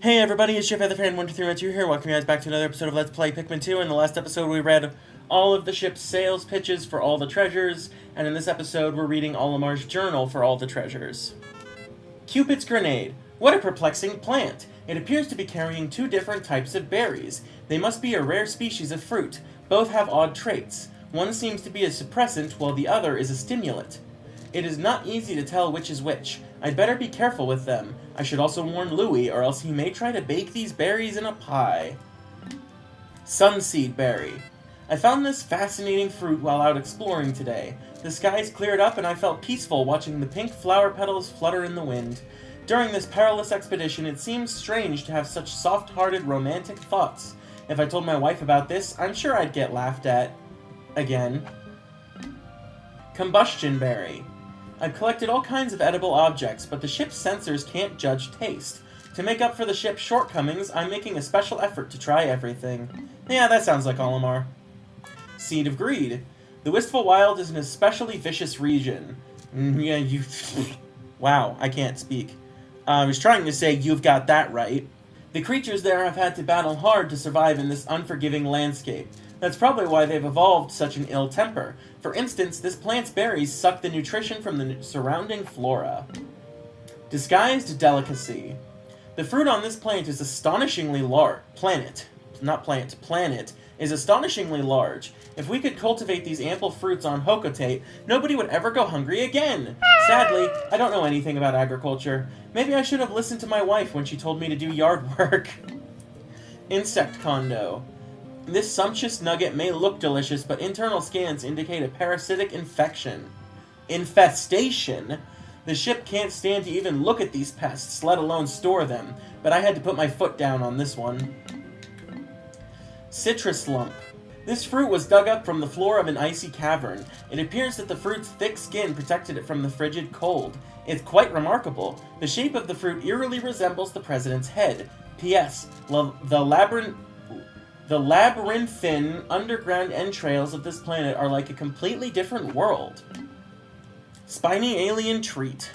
Hey everybody, it's Fan123 here. Welcome you guys back to another episode of Let's Play Pikmin 2. In the last episode we read all of the ship's sales pitches for all the treasures, and in this episode we're reading Olimar's journal for all the treasures. Cupid's Grenade. What a perplexing plant! It appears to be carrying two different types of berries. They must be a rare species of fruit. Both have odd traits. One seems to be a suppressant, while the other is a stimulant. It is not easy to tell which is which. I'd better be careful with them. I should also warn Louis, or else he may try to bake these berries in a pie. Sunseed Berry. I found this fascinating fruit while out exploring today. The skies cleared up and I felt peaceful watching the pink flower petals flutter in the wind. During this perilous expedition, it seems strange to have such soft-hearted romantic thoughts. If I told my wife about this, I'm sure I'd get laughed at. Again. Combustion Berry. I've collected all kinds of edible objects, but the ship's sensors can't judge taste. To make up for the ship's shortcomings, I'm making a special effort to try everything. Yeah, that sounds like Olimar. Seed of Greed. The Wistful Wild is an especially vicious region. Wow, I can't speak. I was trying to say you've got that right. The creatures there have had to battle hard to survive in this unforgiving landscape. That's probably why they've evolved such an ill temper. For instance, this plant's berries suck the nutrition from the surrounding flora. Disguised Delicacy. The fruit on this plant is astonishingly large. Planet is astonishingly large. If we could cultivate these ample fruits on Hokotate, nobody would ever go hungry again. Sadly, I don't know anything about agriculture. Maybe I should have listened to my wife when she told me to do yard work. Insect Condo. This sumptuous nugget may look delicious, but internal scans indicate a parasitic infestation. The ship can't stand to even look at these pests, let alone store them, but I had to put my foot down on this one. Citrus Lump. This fruit was dug up from the floor of an icy cavern. It appears that the fruit's thick skin protected it from the frigid cold. It's quite remarkable. The shape of the fruit eerily resembles the president's head. P.S. The labyrinthine underground entrails of this planet are like a completely different world. Spiny Alien Treat.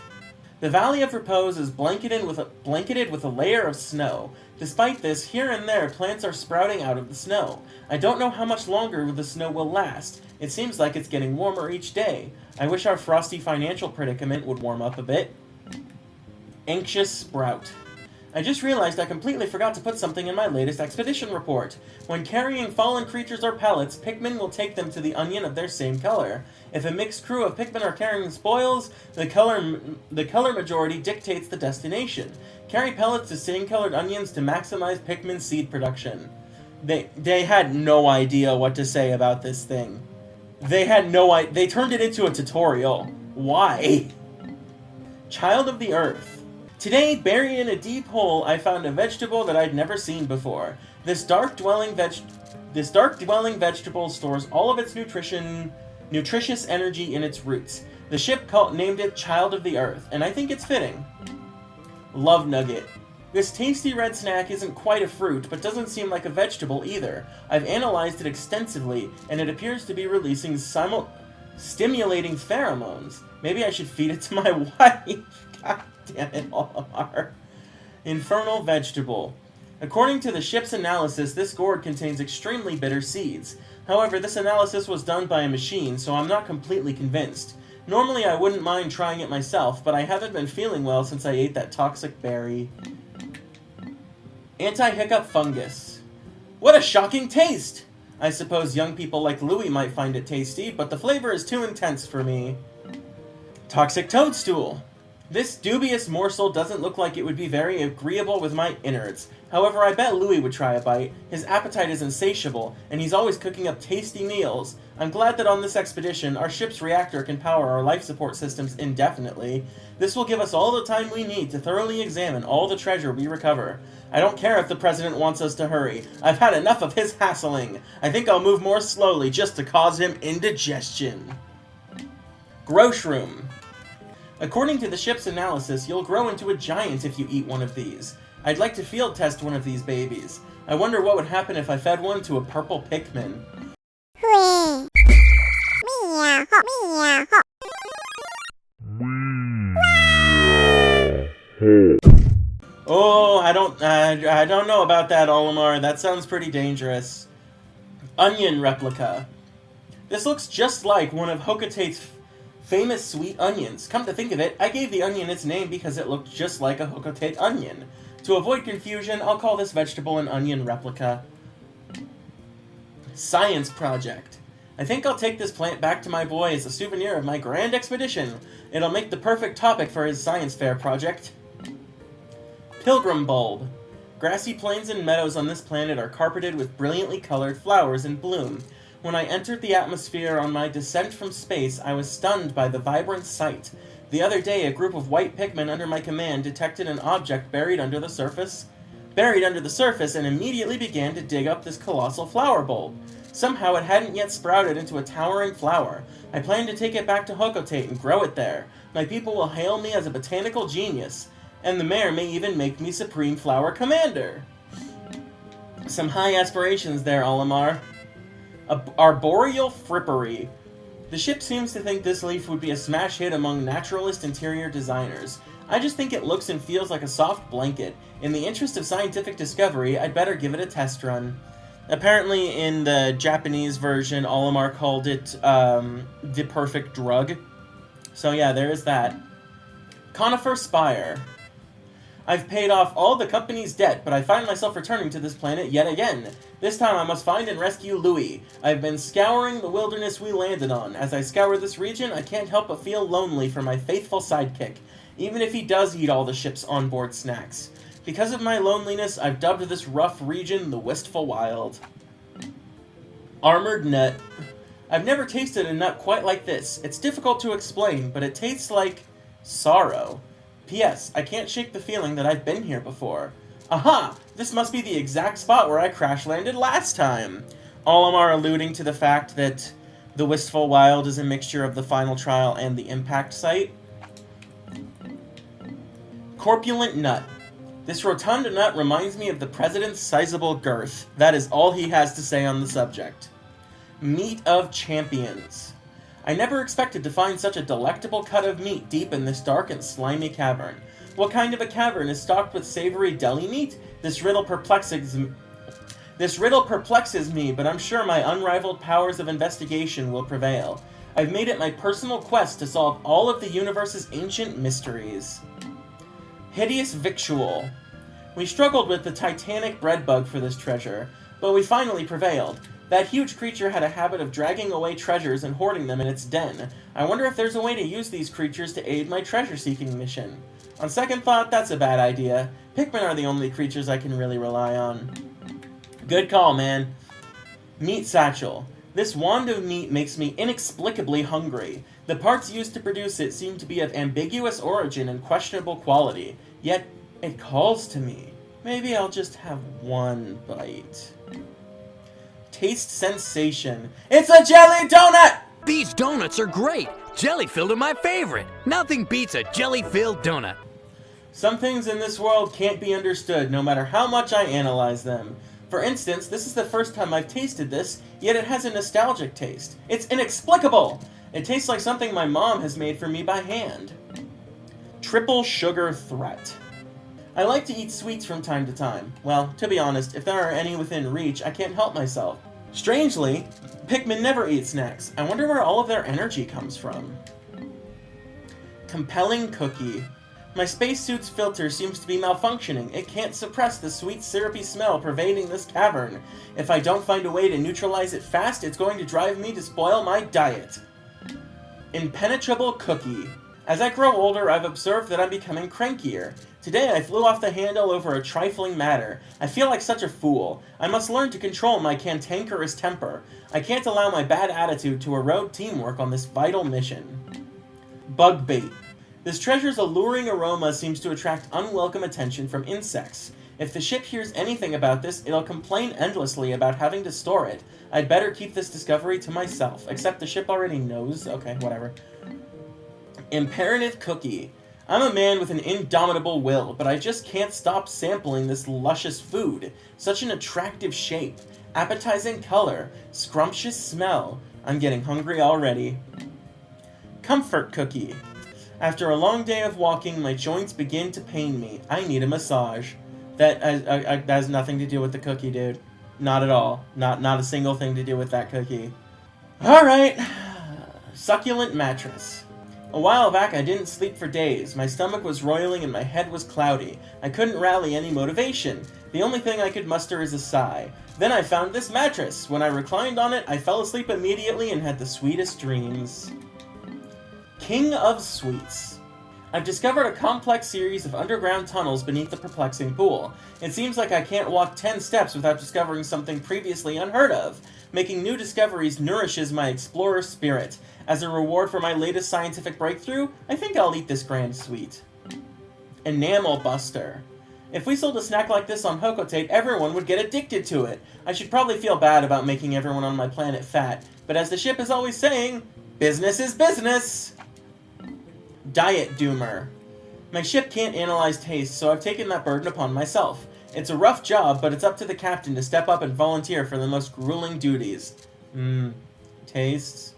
The Valley of Repose is blanketed with a layer of snow. Despite this, here and there plants are sprouting out of the snow. I don't know how much longer the snow will last. It seems like it's getting warmer each day. I wish our frosty financial predicament would warm up a bit. Anxious Sprout. I just realized I completely forgot to put something in my latest expedition report. When carrying fallen creatures or pellets, Pikmin will take them to the onion of their same color. If a mixed crew of Pikmin are carrying spoils, the color majority dictates the destination. Carry pellets to same-colored onions to maximize Pikmin seed production. They had no idea what to say about this thing. They turned it into a tutorial. Why? Child of the Earth. Today, buried in a deep hole, I found a vegetable that I'd never seen before. This dark-dwelling vegetable stores all of its nutritious energy in its roots. The ship named it Child of the Earth, and I think it's fitting. Love Nugget. This tasty red snack isn't quite a fruit, but doesn't seem like a vegetable either. I've analyzed it extensively, and it appears to be releasing stimulating pheromones. Maybe I should feed it to my wife. God damn it, Olimar. Infernal Vegetable. According to the ship's analysis, this gourd contains extremely bitter seeds. However, this analysis was done by a machine, so I'm not completely convinced. Normally I wouldn't mind trying it myself, but I haven't been feeling well since I ate that toxic berry. Anti-hiccup fungus. What a shocking taste! I suppose young people like Louis might find it tasty, but the flavor is too intense for me. Toxic toadstool. This dubious morsel doesn't look like it would be very agreeable with my innards. However, I bet Louis would try a bite. His appetite is insatiable, and he's always cooking up tasty meals. I'm glad that on this expedition, our ship's reactor can power our life support systems indefinitely. This will give us all the time we need to thoroughly examine all the treasure we recover. I don't care if the president wants us to hurry. I've had enough of his hassling. I think I'll move more slowly just to cause him indigestion. Groshroom. According to the ship's analysis, you'll grow into a giant if you eat one of these. I'd like to field test one of these babies. I wonder what would happen if I fed one to a purple Pikmin. Oh, I don't I don't know about that, Olimar. That sounds pretty dangerous. Onion replica. This looks just like one of Hocotate's famous sweet onions. Come to think of it, I gave the onion its name because it looked just like a Hocotate onion. To avoid confusion, I'll call this vegetable an onion replica. Science project. I think I'll take this plant back to my boy as a souvenir of my grand expedition. It'll make the perfect topic for his science fair project. Pilgrim bulb. Grassy plains and meadows on this planet are carpeted with brilliantly colored flowers in bloom. When I entered the atmosphere on my descent from space, I was stunned by the vibrant sight. The other day, a group of white Pikmin under my command detected an object buried under the surface, and immediately began to dig up this colossal flower bulb. Somehow it hadn't yet sprouted into a towering flower. I plan to take it back to Hocotate and grow it there. My people will hail me as a botanical genius, and the mayor may even make me Supreme Flower Commander. Some high aspirations there, Olimar. Arboreal frippery. The ship seems to think this leaf would be a smash hit among naturalist interior designers. I just think it looks and feels like a soft blanket. In the interest of scientific discovery, I'd better give it a test run. Apparently, in the Japanese version, Olimar called it the perfect drug. So yeah, there is that. Conifer spire. I've paid off all the company's debt, but I find myself returning to this planet yet again. This time I must find and rescue Louis. I've been scouring the wilderness we landed on. As I scour this region, I can't help but feel lonely for my faithful sidekick, even if he does eat all the ship's onboard snacks. Because of my loneliness, I've dubbed this rough region the Wistful Wild. Armored nut. I've never tasted a nut quite like this. It's difficult to explain, but it tastes like sorrow. P.S. I can't shake the feeling that I've been here before. Aha! This must be the exact spot where I crash-landed last time! Olimar alluding to the fact that the Wistful Wild is a mixture of the final trial and the impact site. Corpulent nut. This rotund nut reminds me of the president's sizable girth. That is all he has to say on the subject. Meat of champions. I never expected to find such a delectable cut of meat deep in this dark and slimy cavern. What kind of a cavern is stocked with savory deli meat? This riddle perplexes me, but I'm sure my unrivaled powers of investigation will prevail. I've made it my personal quest to solve all of the universe's ancient mysteries. Hideous victual. We struggled with the titanic bread bug for this treasure, but we finally prevailed. That huge creature had a habit of dragging away treasures and hoarding them in its den. I wonder if there's a way to use these creatures to aid my treasure-seeking mission. On second thought, that's a bad idea. Pikmin are the only creatures I can really rely on. Good call, man. Meat satchel. This wand of meat makes me inexplicably hungry. The parts used to produce it seem to be of ambiguous origin and questionable quality. Yet, it calls to me. Maybe I'll just have one bite. Taste sensation. It's a jelly donut! These donuts are great! Jelly-filled are my favorite! Nothing beats a jelly-filled donut. Some things in this world can't be understood, no matter how much I analyze them. For instance, this is the first time I've tasted this, yet it has a nostalgic taste. It's inexplicable! It tastes like something my mom has made for me by hand. Triple sugar threat. I like to eat sweets from time to time. Well, to be honest, if there are any within reach, I can't help myself. Strangely, Pikmin never eat snacks. I wonder where all of their energy comes from. Compelling cookie. My spacesuit's filter seems to be malfunctioning. It can't suppress the sweet, syrupy smell pervading this cavern. If I don't find a way to neutralize it fast, it's going to drive me to spoil my diet. Impenetrable cookie. As I grow older, I've observed that I'm becoming crankier. Today I flew off the handle over a trifling matter. I feel like such a fool. I must learn to control my cantankerous temper. I can't allow my bad attitude to erode teamwork on this vital mission. Bug bait. This treasure's alluring aroma seems to attract unwelcome attention from insects. If the ship hears anything about this, it'll complain endlessly about having to store it. I'd better keep this discovery to myself. Except the ship already knows. Okay, whatever. Imperative cookie. I'm a man with an indomitable will, but I just can't stop sampling this luscious food. Such an attractive shape, appetizing color, scrumptious smell. I'm getting hungry already. Comfort cookie. After a long day of walking, my joints begin to pain me. I need a massage. That has nothing to do with the cookie, dude. Not at all. Not a single thing to do with that cookie. Alright. Succulent mattress. A while back, I didn't sleep for days. My stomach was roiling and my head was cloudy. I couldn't rally any motivation. The only thing I could muster is a sigh. Then I found this mattress. When I reclined on it, I fell asleep immediately and had the sweetest dreams. King of Sweets. I've discovered a complex series of underground tunnels beneath the perplexing pool. It seems like I can't walk 10 steps without discovering something previously unheard of. Making new discoveries nourishes my explorer spirit. As a reward for my latest scientific breakthrough, I think I'll eat this grand sweet. Enamel Buster. If we sold a snack like this on Hocotate, everyone would get addicted to it. I should probably feel bad about making everyone on my planet fat, but as the ship is always saying, business is business! Diet Doomer. My ship can't analyze taste, so I've taken that burden upon myself. It's a rough job, but it's up to the captain to step up and volunteer for the most grueling duties. Tastes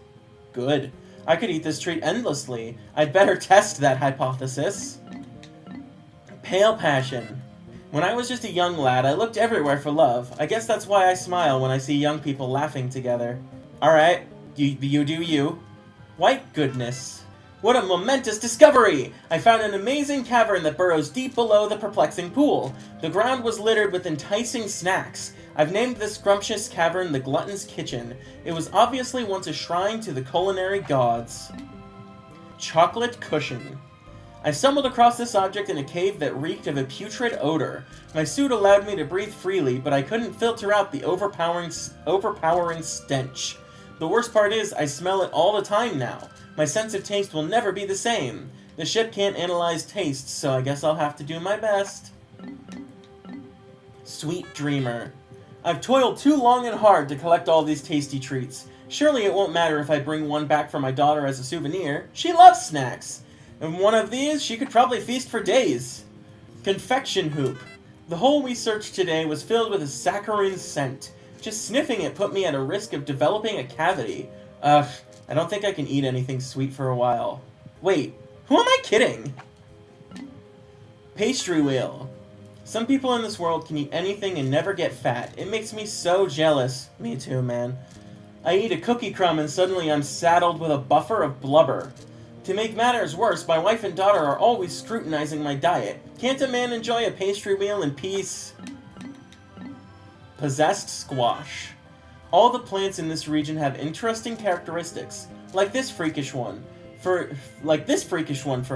good. I could eat this treat endlessly. I'd better test that hypothesis. Pale Passion. When I was just a young lad, I looked everywhere for love. I guess that's why I smile when I see young people laughing together. Alright, you do you. White Goodness. What a momentous discovery! I found an amazing cavern that burrows deep below the perplexing pool. The ground was littered with enticing snacks. I've named this scrumptious cavern the Glutton's Kitchen. It was obviously once a shrine to the culinary gods. Chocolate Cushion. I stumbled across this object in a cave that reeked of a putrid odor. My suit allowed me to breathe freely, but I couldn't filter out the overpowering stench. The worst part is, I smell it all the time now. My sense of taste will never be the same. The ship can't analyze taste, so I guess I'll have to do my best. Sweet Dreamer. I've toiled too long and hard to collect all these tasty treats. Surely it won't matter if I bring one back for my daughter as a souvenir. She loves snacks. And one of these, she could probably feast for days. Confection Hoop. The hole we searched today was filled with a saccharine scent. Just sniffing it put me at a risk of developing a cavity. Ugh. I don't think I can eat anything sweet for a while. Wait, who am I kidding? Pastry Wheel. Some people in this world can eat anything and never get fat. It makes me so jealous. Me too, man. I eat a cookie crumb and suddenly I'm saddled with a buffer of blubber. To make matters worse, my wife and daughter are always scrutinizing my diet. Can't a man enjoy a pastry wheel in peace? Possessed Squash. All the plants in this region have interesting characteristics, like this freakish one, for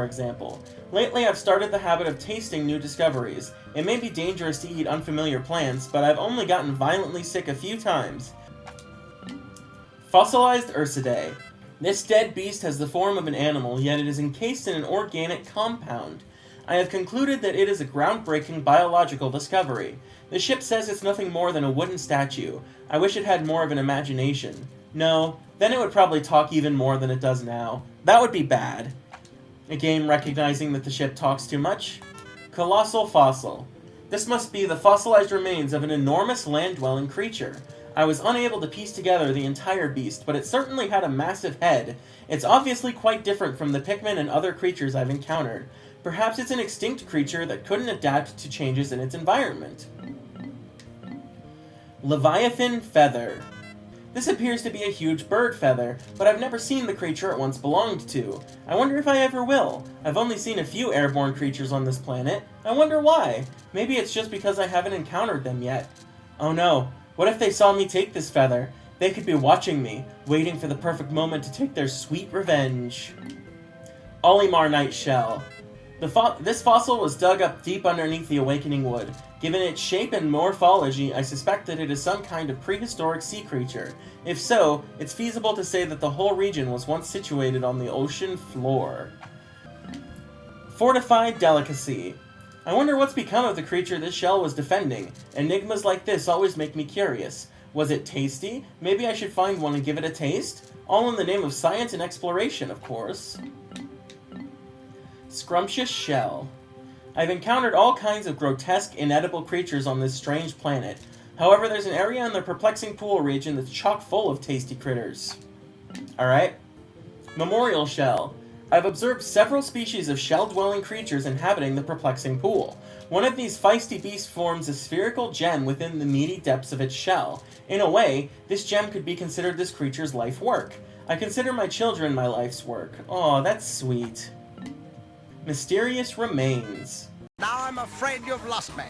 example. Lately, I've started the habit of tasting new discoveries. It may be dangerous to eat unfamiliar plants, but I've only gotten violently sick a few times. Fossilized Ursidae. This dead beast has the form of an animal, yet it is encased in an organic compound. I have concluded that it is a groundbreaking biological discovery. The ship says it's nothing more than a wooden statue. I wish it had more of an imagination. No, then it would probably talk even more than it does now. That would be bad. A game recognizing that the ship talks too much? Colossal Fossil. This must be the fossilized remains of an enormous land-dwelling creature. I was unable to piece together the entire beast, but it certainly had a massive head. It's obviously quite different from the Pikmin and other creatures I've encountered. Perhaps it's an extinct creature that couldn't adapt to changes in its environment. Leviathan Feather. This appears to be a huge bird feather, but I've never seen the creature it once belonged to. I wonder if I ever will. I've only seen a few airborne creatures on this planet. I wonder why. Maybe it's just because I haven't encountered them yet. Oh no, what if they saw me take this feather? They could be watching me, waiting for the perfect moment to take their sweet revenge. Olimar Night Shell. This fossil was dug up deep underneath the awakening wood. Given its shape and morphology, I suspect that it is some kind of prehistoric sea creature. If so, it's feasible to say that the whole region was once situated on the ocean floor. Fortified Delicacy. I wonder what's become of the creature this shell was defending. Enigmas like this always make me curious. Was it tasty? Maybe I should find one and give it a taste? All in the name of science and exploration, of course. Scrumptious Shell. I've encountered all kinds of grotesque, inedible creatures on this strange planet. However, there's an area in the perplexing pool region that's chock full of tasty critters. Alright. Memorial Shell. I've observed several species of shell-dwelling creatures inhabiting the perplexing pool. One of these feisty beasts forms a spherical gem within the meaty depths of its shell. In a way, this gem could be considered this creature's life work. I consider my children my life's work. Aw, that's sweet. Mysterious remains. Now I'm afraid you've lost me.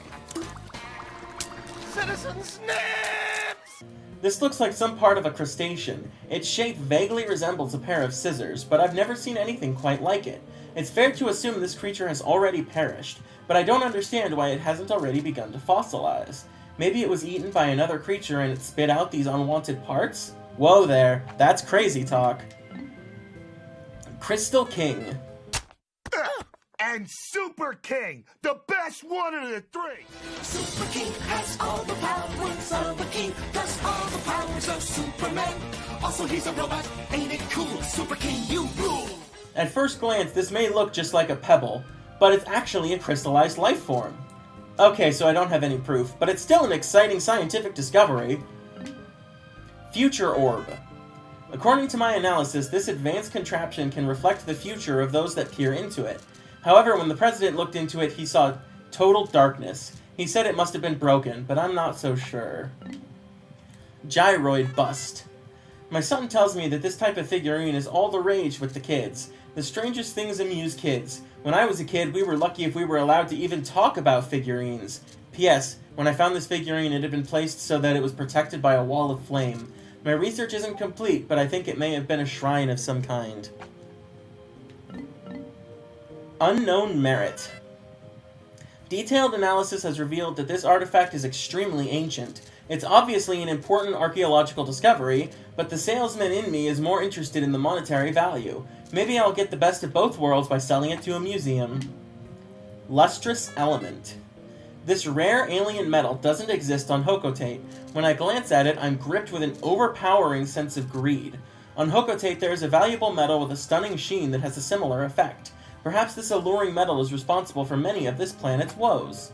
Citizen Snips! This looks like some part of a crustacean. Its shape vaguely resembles a pair of scissors, but I've never seen anything quite like it. It's fair to assume this creature has already perished, but I don't understand why it hasn't already begun to fossilize. Maybe it was eaten by another creature and it spit out these unwanted parts? Whoa there, that's crazy talk. Crystal King. And Super King, the best one of the three! Super King has all the powers of a king, plus all the powers of Superman. Also, he's a robot, ain't it cool? Super King, you rule! At first glance, this may look just like a pebble, but it's actually a crystallized life form. Okay, so I don't have any proof, but it's still an exciting scientific discovery. Future Orb. According to my analysis, this advanced contraption can reflect the future of those that peer into it. However, when the president looked into it, he saw total darkness. He said it must have been broken, but I'm not so sure. Gyroid Bust. My son tells me that this type of figurine is all the rage with the kids. The strangest things amuse kids. When I was a kid, we were lucky if we were allowed to even talk about figurines. P.S. When I found this figurine, it had been placed so that it was protected by a wall of flame. My research isn't complete, but I think it may have been a shrine of some kind. Unknown Merit. Detailed analysis has revealed that this artifact is extremely ancient. It's obviously an important archaeological discovery, but the salesman in me is more interested in the monetary value. Maybe I'll get the best of both worlds by selling it to a museum. Lustrous Element. This rare alien metal doesn't exist on Hocotate. When I glance at it, I'm gripped with an overpowering sense of greed. On Hocotate, there is a valuable metal with a stunning sheen that has a similar effect. Perhaps this alluring metal is responsible for many of this planet's woes.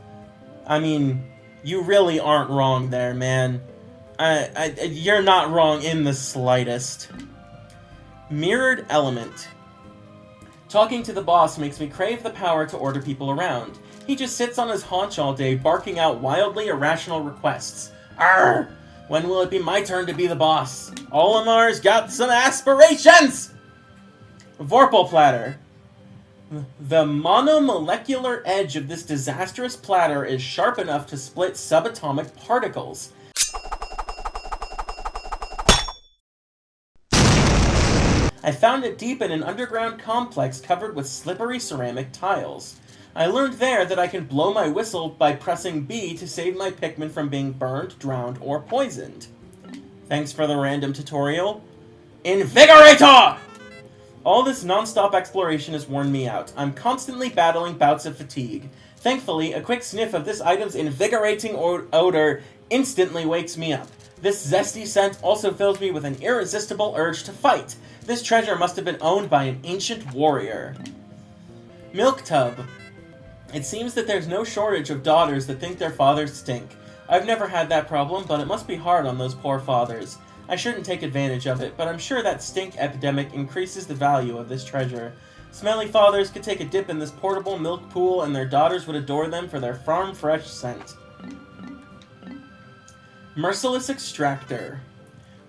I mean, you really aren't wrong there, man. You're not wrong in the slightest. Mirrored Element. Talking to the boss makes me crave the power to order people around. He just sits on his haunch all day, barking out wildly irrational requests. Arrgh! When will it be my turn to be the boss? Olimar's got some aspirations! Vorpal Platter. The monomolecular edge of this disastrous platter is sharp enough to split subatomic particles. I found it deep in an underground complex covered with slippery ceramic tiles. I learned there that I can blow my whistle by pressing B to save my Pikmin from being burned, drowned, or poisoned. Thanks for the random tutorial. Invigorator! All this non-stop exploration has worn me out. I'm constantly battling bouts of fatigue. Thankfully, a quick sniff of this item's invigorating odor instantly wakes me up. This zesty scent also fills me with an irresistible urge to fight. This treasure must have been owned by an ancient warrior. Milk Tub. It seems that there's no shortage of daughters that think their fathers stink. I've never had that problem, but it must be hard on those poor fathers. I shouldn't take advantage of it, but I'm sure that stink epidemic increases the value of this treasure. Smelly fathers could take a dip in this portable milk pool and their daughters would adore them for their farm-fresh scent. Merciless Extractor.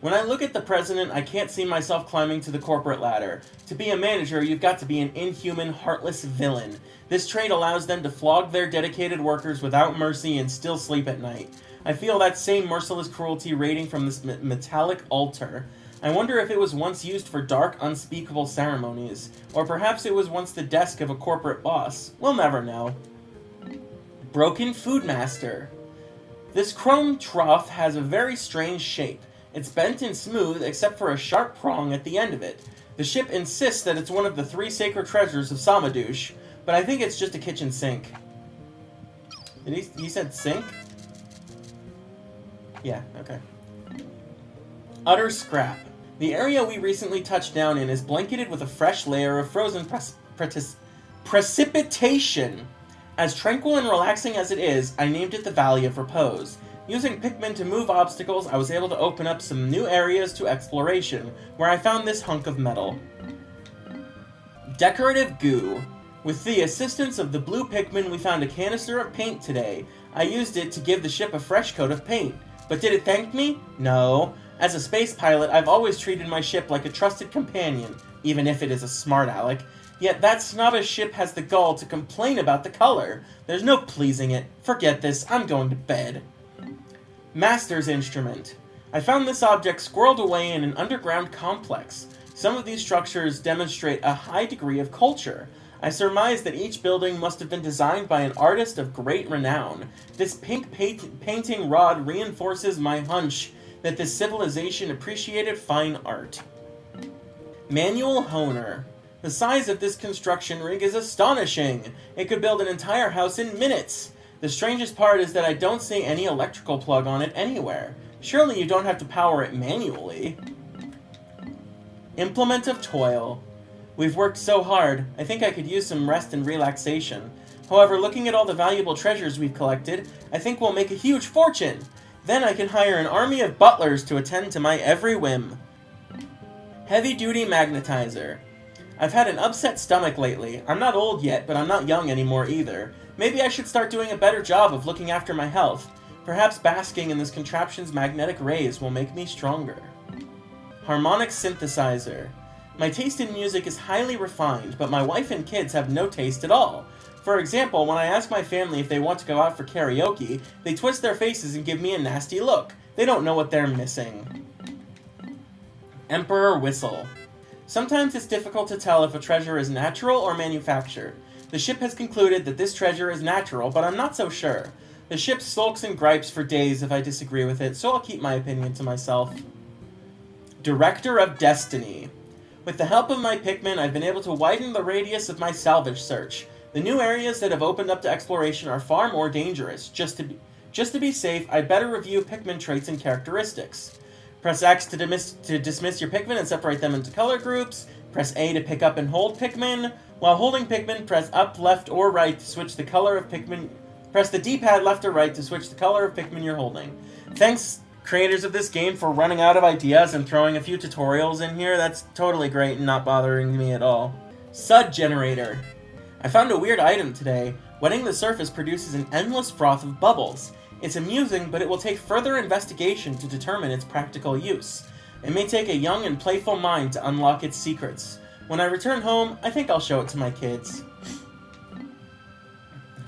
When I look at the president, I can't see myself climbing to the corporate ladder. To be a manager, you've got to be an inhuman, heartless villain. This trait allows them to flog their dedicated workers without mercy and still sleep at night. I feel that same merciless cruelty radiating from this metallic altar. I wonder if it was once used for dark, unspeakable ceremonies. Or perhaps it was once the desk of a corporate boss. We'll never know. Broken Foodmaster. This chrome trough has a very strange shape. It's bent and smooth except for a sharp prong at the end of it. The ship insists that it's one of the 3 sacred treasures of Samadouche, but I think it's just a kitchen sink. He said sink? Yeah, okay. Utter Scrap. The area we recently touched down in is blanketed with a fresh layer of frozen precipitation. As tranquil and relaxing as it is, I named it the Valley of Repose. Using Pikmin to move obstacles, I was able to open up some new areas to exploration, where I found this hunk of metal. Decorative Goo. With the assistance of the blue Pikmin, we found a canister of paint today. I used it to give the ship a fresh coat of paint. But did it thank me? No. As a space pilot, I've always treated my ship like a trusted companion, even if it is a smart aleck. Yet that snobbish ship has the gall to complain about the color. There's no pleasing it. Forget this, I'm going to bed. Master's Instrument. I found this object squirreled away in an underground complex. Some of these structures demonstrate a high degree of culture. I surmise that each building must have been designed by an artist of great renown. This pink painting rod reinforces my hunch that this civilization appreciated fine art. Manual Honer. The size of this construction rig is astonishing. It could build an entire house in minutes. The strangest part is that I don't see any electrical plug on it anywhere. Surely you don't have to power it manually. Implement of Toil. We've worked so hard, I think I could use some rest and relaxation. However, looking at all the valuable treasures we've collected, I think we'll make a huge fortune. Then I can hire an army of butlers to attend to my every whim. Heavy-duty magnetizer. I've had an upset stomach lately. I'm not old yet, but I'm not young anymore either. Maybe I should start doing a better job of looking after my health. Perhaps basking in this contraption's magnetic rays will make me stronger. Harmonic synthesizer. My taste in music is highly refined, but my wife and kids have no taste at all. For example, when I ask my family if they want to go out for karaoke, they twist their faces and give me a nasty look. They don't know what they're missing. Emperor Whistle. Sometimes it's difficult to tell if a treasure is natural or manufactured. The ship has concluded that this treasure is natural, but I'm not so sure. The ship sulks and gripes for days if I disagree with it, so I'll keep my opinion to myself. Director of Destiny. With the help of my Pikmin, I've been able to widen the radius of my salvage search. The new areas that have opened up to exploration are far more dangerous. Just to be safe, I'd better review Pikmin traits and characteristics. Press X to dismiss your Pikmin and separate them into color groups. Press A to pick up and hold Pikmin. While holding Pikmin, press up, left, or right to switch the color of Pikmin. Press the D-pad left or right to switch the color of Pikmin you're holding. Thanks, creators of this game, for running out of ideas and throwing a few tutorials in here. That's totally great and not bothering me at all. Sud Generator. I found a weird item today. Wetting the surface produces an endless froth of bubbles. It's amusing, but it will take further investigation to determine its practical use. It may take a young and playful mind to unlock its secrets. When I return home, I think I'll show it to my kids.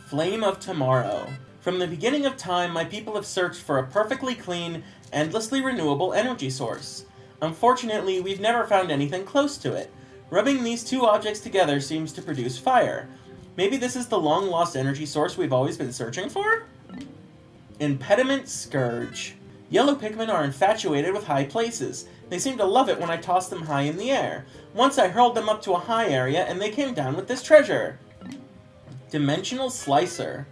Flame of Tomorrow. From the beginning of time, my people have searched for a perfectly clean, endlessly renewable energy source. Unfortunately, we've never found anything close to it. Rubbing these two objects together seems to produce fire. Maybe this is the long-lost energy source we've always been searching for? Impediment Scourge. Yellow Pikmin are infatuated with high places. They seem to love it when I toss them high in the air. Once I hurled them up to a high area and they came down with this treasure. Dimensional Slicer.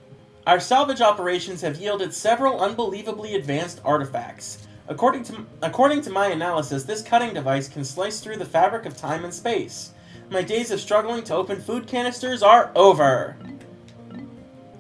Our salvage operations have yielded several unbelievably advanced artifacts. According to my analysis, this cutting device can slice through the fabric of time and space. My days of struggling to open food canisters are over.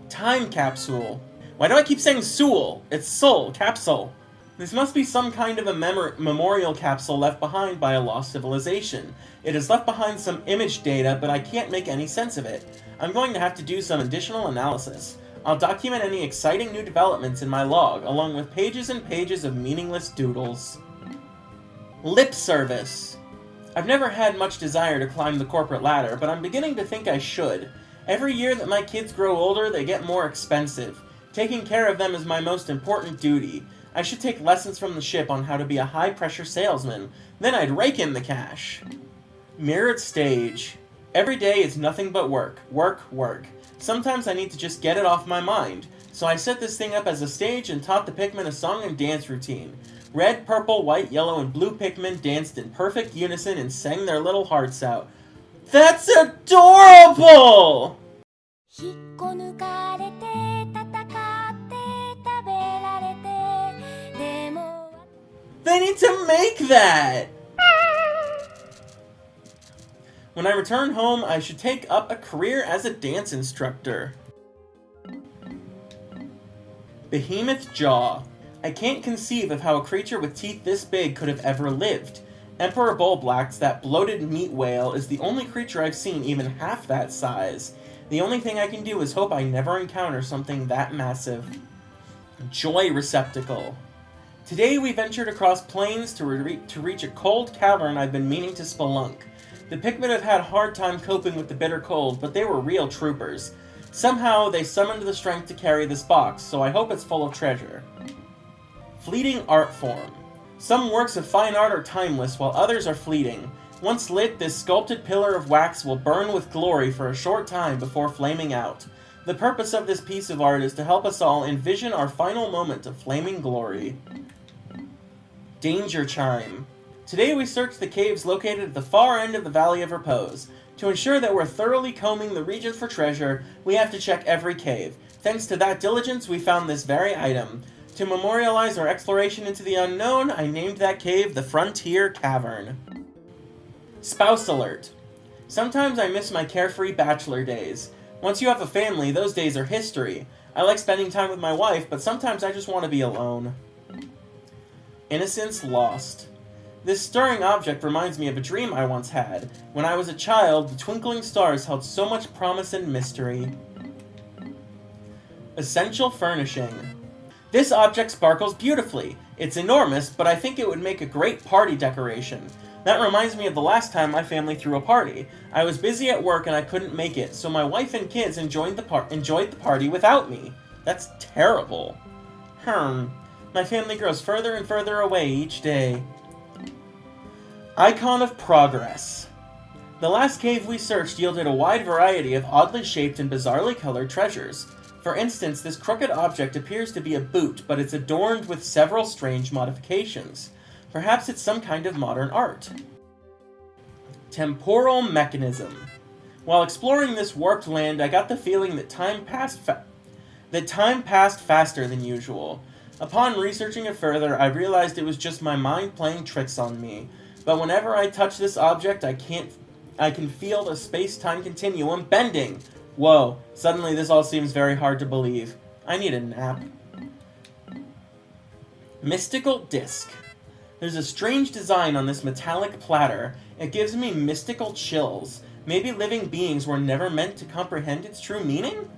Time Capsule. Why do I keep saying Soul? It's Soul, Capsule. This must be some kind of a memorial capsule left behind by a lost civilization. It has left behind some image data, but I can't make any sense of it. I'm going to have to do some additional analysis. I'll document any exciting new developments in my log, along with pages and pages of meaningless doodles. Lip Service. I've never had much desire to climb the corporate ladder, but I'm beginning to think I should. Every year that my kids grow older, they get more expensive. Taking care of them is my most important duty. I should take lessons from the ship on how to be a high-pressure salesman. Then I'd rake in the cash. Mirrored Stage. Every day is nothing but work. Work, work. Sometimes I need to just get it off my mind. So I set this thing up as a stage and taught the Pikmin a song and dance routine. Red, purple, white, yellow, and blue Pikmin danced in perfect unison and sang their little hearts out. That's adorable! They need to make that! When I return home, I should take up a career as a dance instructor. Behemoth Jaw. I can't conceive of how a creature with teeth this big could have ever lived. Emperor Bullblack's, that bloated meat whale, is the only creature I've seen even half that size. The only thing I can do is hope I never encounter something that massive. Joy Receptacle. Today we ventured across plains to reach a cold cavern I've been meaning to spelunk. The Pikmin have had a hard time coping with the bitter cold, but they were real troopers. Somehow they summoned the strength to carry this box, so I hope it's full of treasure. Fleeting art form. Some works of fine art are timeless, while others are fleeting. Once lit, this sculpted pillar of wax will burn with glory for a short time before flaming out. The purpose of this piece of art is to help us all envision our final moment of flaming glory. Danger Chime. Today we searched the caves located at the far end of the Valley of Repose. To ensure that we're thoroughly combing the region for treasure, we have to check every cave. Thanks to that diligence, we found this very item. To memorialize our exploration into the unknown, I named that cave the Frontier Cavern. Spouse Alert. Sometimes I miss my carefree bachelor days. Once you have a family, those days are history. I like spending time with my wife, but sometimes I just want to be alone. Innocence Lost. This stirring object reminds me of a dream I once had. When I was a child, the twinkling stars held so much promise and mystery. Essential Furnishing. This object sparkles beautifully. It's enormous, but I think it would make a great party decoration. That reminds me of the last time my family threw a party. I was busy at work and I couldn't make it, so my wife and kids enjoyed the party without me. That's terrible. My family grows further and further away each day. Icon of Progress. The last cave we searched yielded a wide variety of oddly shaped and bizarrely colored treasures. For instance, this crooked object appears to be a boot, but it's adorned with several strange modifications. Perhaps it's some kind of modern art. Temporal Mechanism. While exploring this warped land, I got the feeling that time passed faster than usual. Upon researching it further, I realized it was just my mind playing tricks on me. But whenever I touch this object, I can feel the space-time continuum bending. Whoa, suddenly this all seems very hard to believe. I need a nap. Mystical Disc. There's a strange design on this metallic platter. It gives me mystical chills. Maybe living beings were never meant to comprehend its true meaning?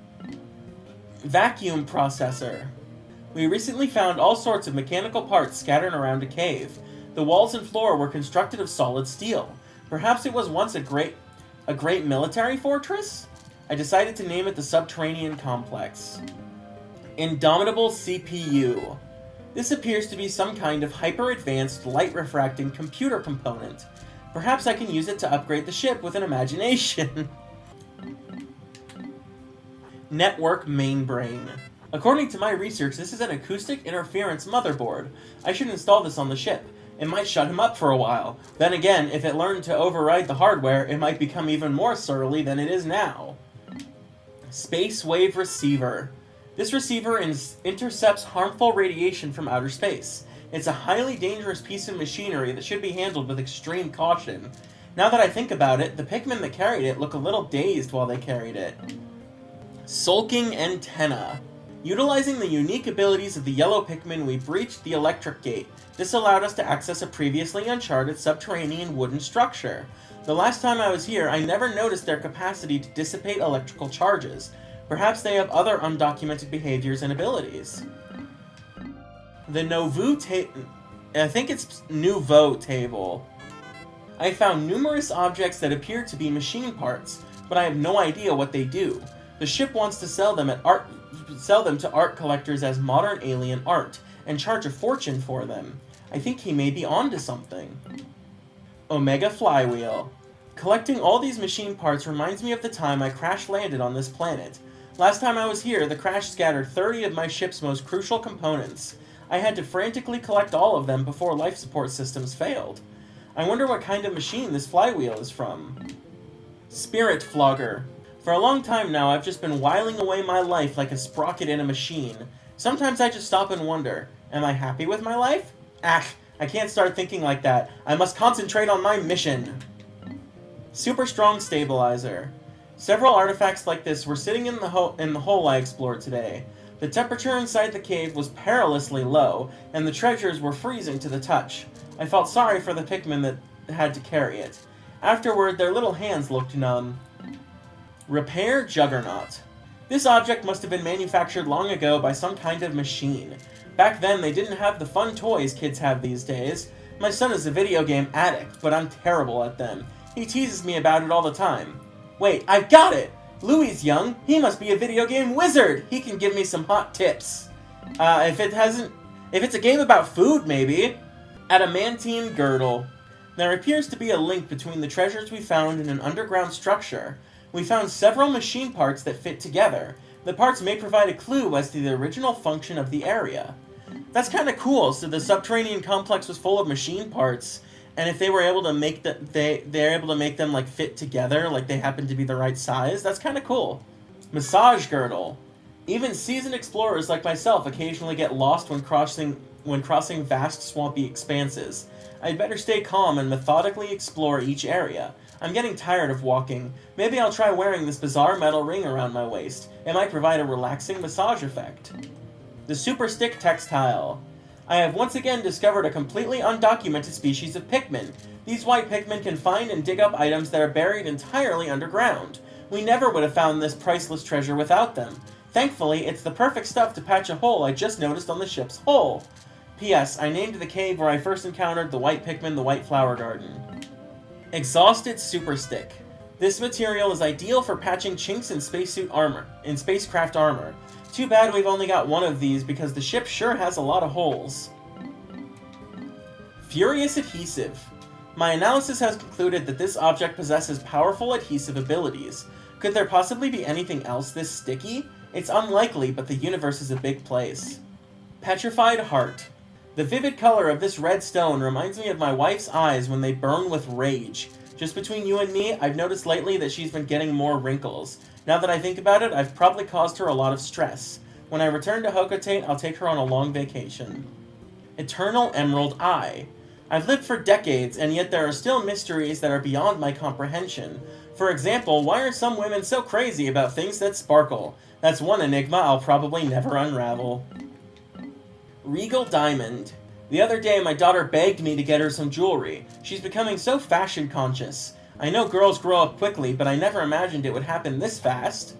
Vacuum Processor. We recently found all sorts of mechanical parts scattered around a cave. The walls and floor were constructed of solid steel. Perhaps it was once a great military fortress? I decided to name it the Subterranean Complex. Indomitable CPU. This appears to be some kind of hyper-advanced, light-refracting computer component. Perhaps I can use it to upgrade the ship with an imagination. Network Mainbrain. According to my research, this is an acoustic interference motherboard. I should install this on the ship. It might shut him up for a while. Then again, if it learned to override the hardware, it might become even more surly than it is now. Space Wave Receiver. This receiver intercepts harmful radiation from outer space. It's a highly dangerous piece of machinery that should be handled with extreme caution. Now that I think about it, the Pikmin that carried it look a little dazed while they carried it. Sulking Antenna. Utilizing the unique abilities of the yellow Pikmin, we breached the electric gate. This allowed us to access a previously uncharted subterranean wooden structure. The last time I was here, I never noticed their capacity to dissipate electrical charges. Perhaps they have other undocumented behaviors and abilities. The Nouveau table. I found numerous objects that appear to be machine parts, but I have no idea what they do. The ship wants to sell them to art collectors as modern alien art, and charge a fortune for them. I think he may be onto something. Omega Flywheel. Collecting all these machine parts reminds me of the time I crash-landed on this planet. Last time I was here, the crash scattered 30 of my ship's most crucial components. I had to frantically collect all of them before life support systems failed. I wonder what kind of machine this flywheel is from. Spirit Flogger. For a long time now, I've just been whiling away my life like a sprocket in a machine. Sometimes I just stop and wonder, am I happy with my life? I can't start thinking like that. I must concentrate on my mission. Super Strong Stabilizer. Several artifacts like this were sitting in the hole I explored today. The temperature inside the cave was perilously low, and the treasures were freezing to the touch. I felt sorry for the Pikmin had to carry it. Afterward, their little hands looked numb. Repair Juggernaut. This object must have been manufactured long ago by some kind of machine. Back then, they didn't have the fun toys kids have these days. My son is a video game addict, but I'm terrible at them. He teases me about it all the time. Wait, I've got it! Louie's young. He must be a video game wizard. He can give me some hot tips. If it's a game about food, maybe. Adamantine Girdle. There appears to be a link between the treasures we found in an underground structure. We found several machine parts that fit together. The parts may provide a clue as to the original function of the area. That's kind of cool. So the subterranean complex was full of machine parts, and if they were able to make they're able to make them like fit together, like they happen to be the right size. That's kind of cool. Massage Girdle. Even seasoned explorers like myself occasionally get lost when crossing vast swampy expanses. I'd better stay calm and methodically explore each area. I'm getting tired of walking. Maybe I'll try wearing this bizarre metal ring around my waist. It might provide a relaxing massage effect. The Super Stick Textile. I have once again discovered a completely undocumented species of Pikmin. These white Pikmin can find and dig up items that are buried entirely underground. We never would have found this priceless treasure without them. Thankfully, it's the perfect stuff to patch a hole I just noticed on the ship's hull. P.S. I named the cave where I first encountered the white Pikmin the White Flower Garden. Exhausted Super Stick. This material is ideal for patching chinks in spacecraft armor. Too bad we've only got one of these because the ship sure has a lot of holes. Furious Adhesive. My analysis has concluded that this object possesses powerful adhesive abilities. Could there possibly be anything else this sticky? It's unlikely, but the universe is a big place. Petrified Heart. The vivid color of this red stone reminds me of my wife's eyes when they burn with rage. Just between you and me, I've noticed lately that she's been getting more wrinkles. Now that I think about it, I've probably caused her a lot of stress. When I return to Hocotate, I'll take her on a long vacation. Eternal Emerald Eye. I've lived for decades, and yet there are still mysteries that are beyond my comprehension. For example, why are some women so crazy about things that sparkle? That's one enigma I'll probably never unravel. Regal Diamond. The other day, my daughter begged me to get her some jewelry. She's becoming so fashion conscious. I know girls grow up quickly, but I never imagined it would happen this fast.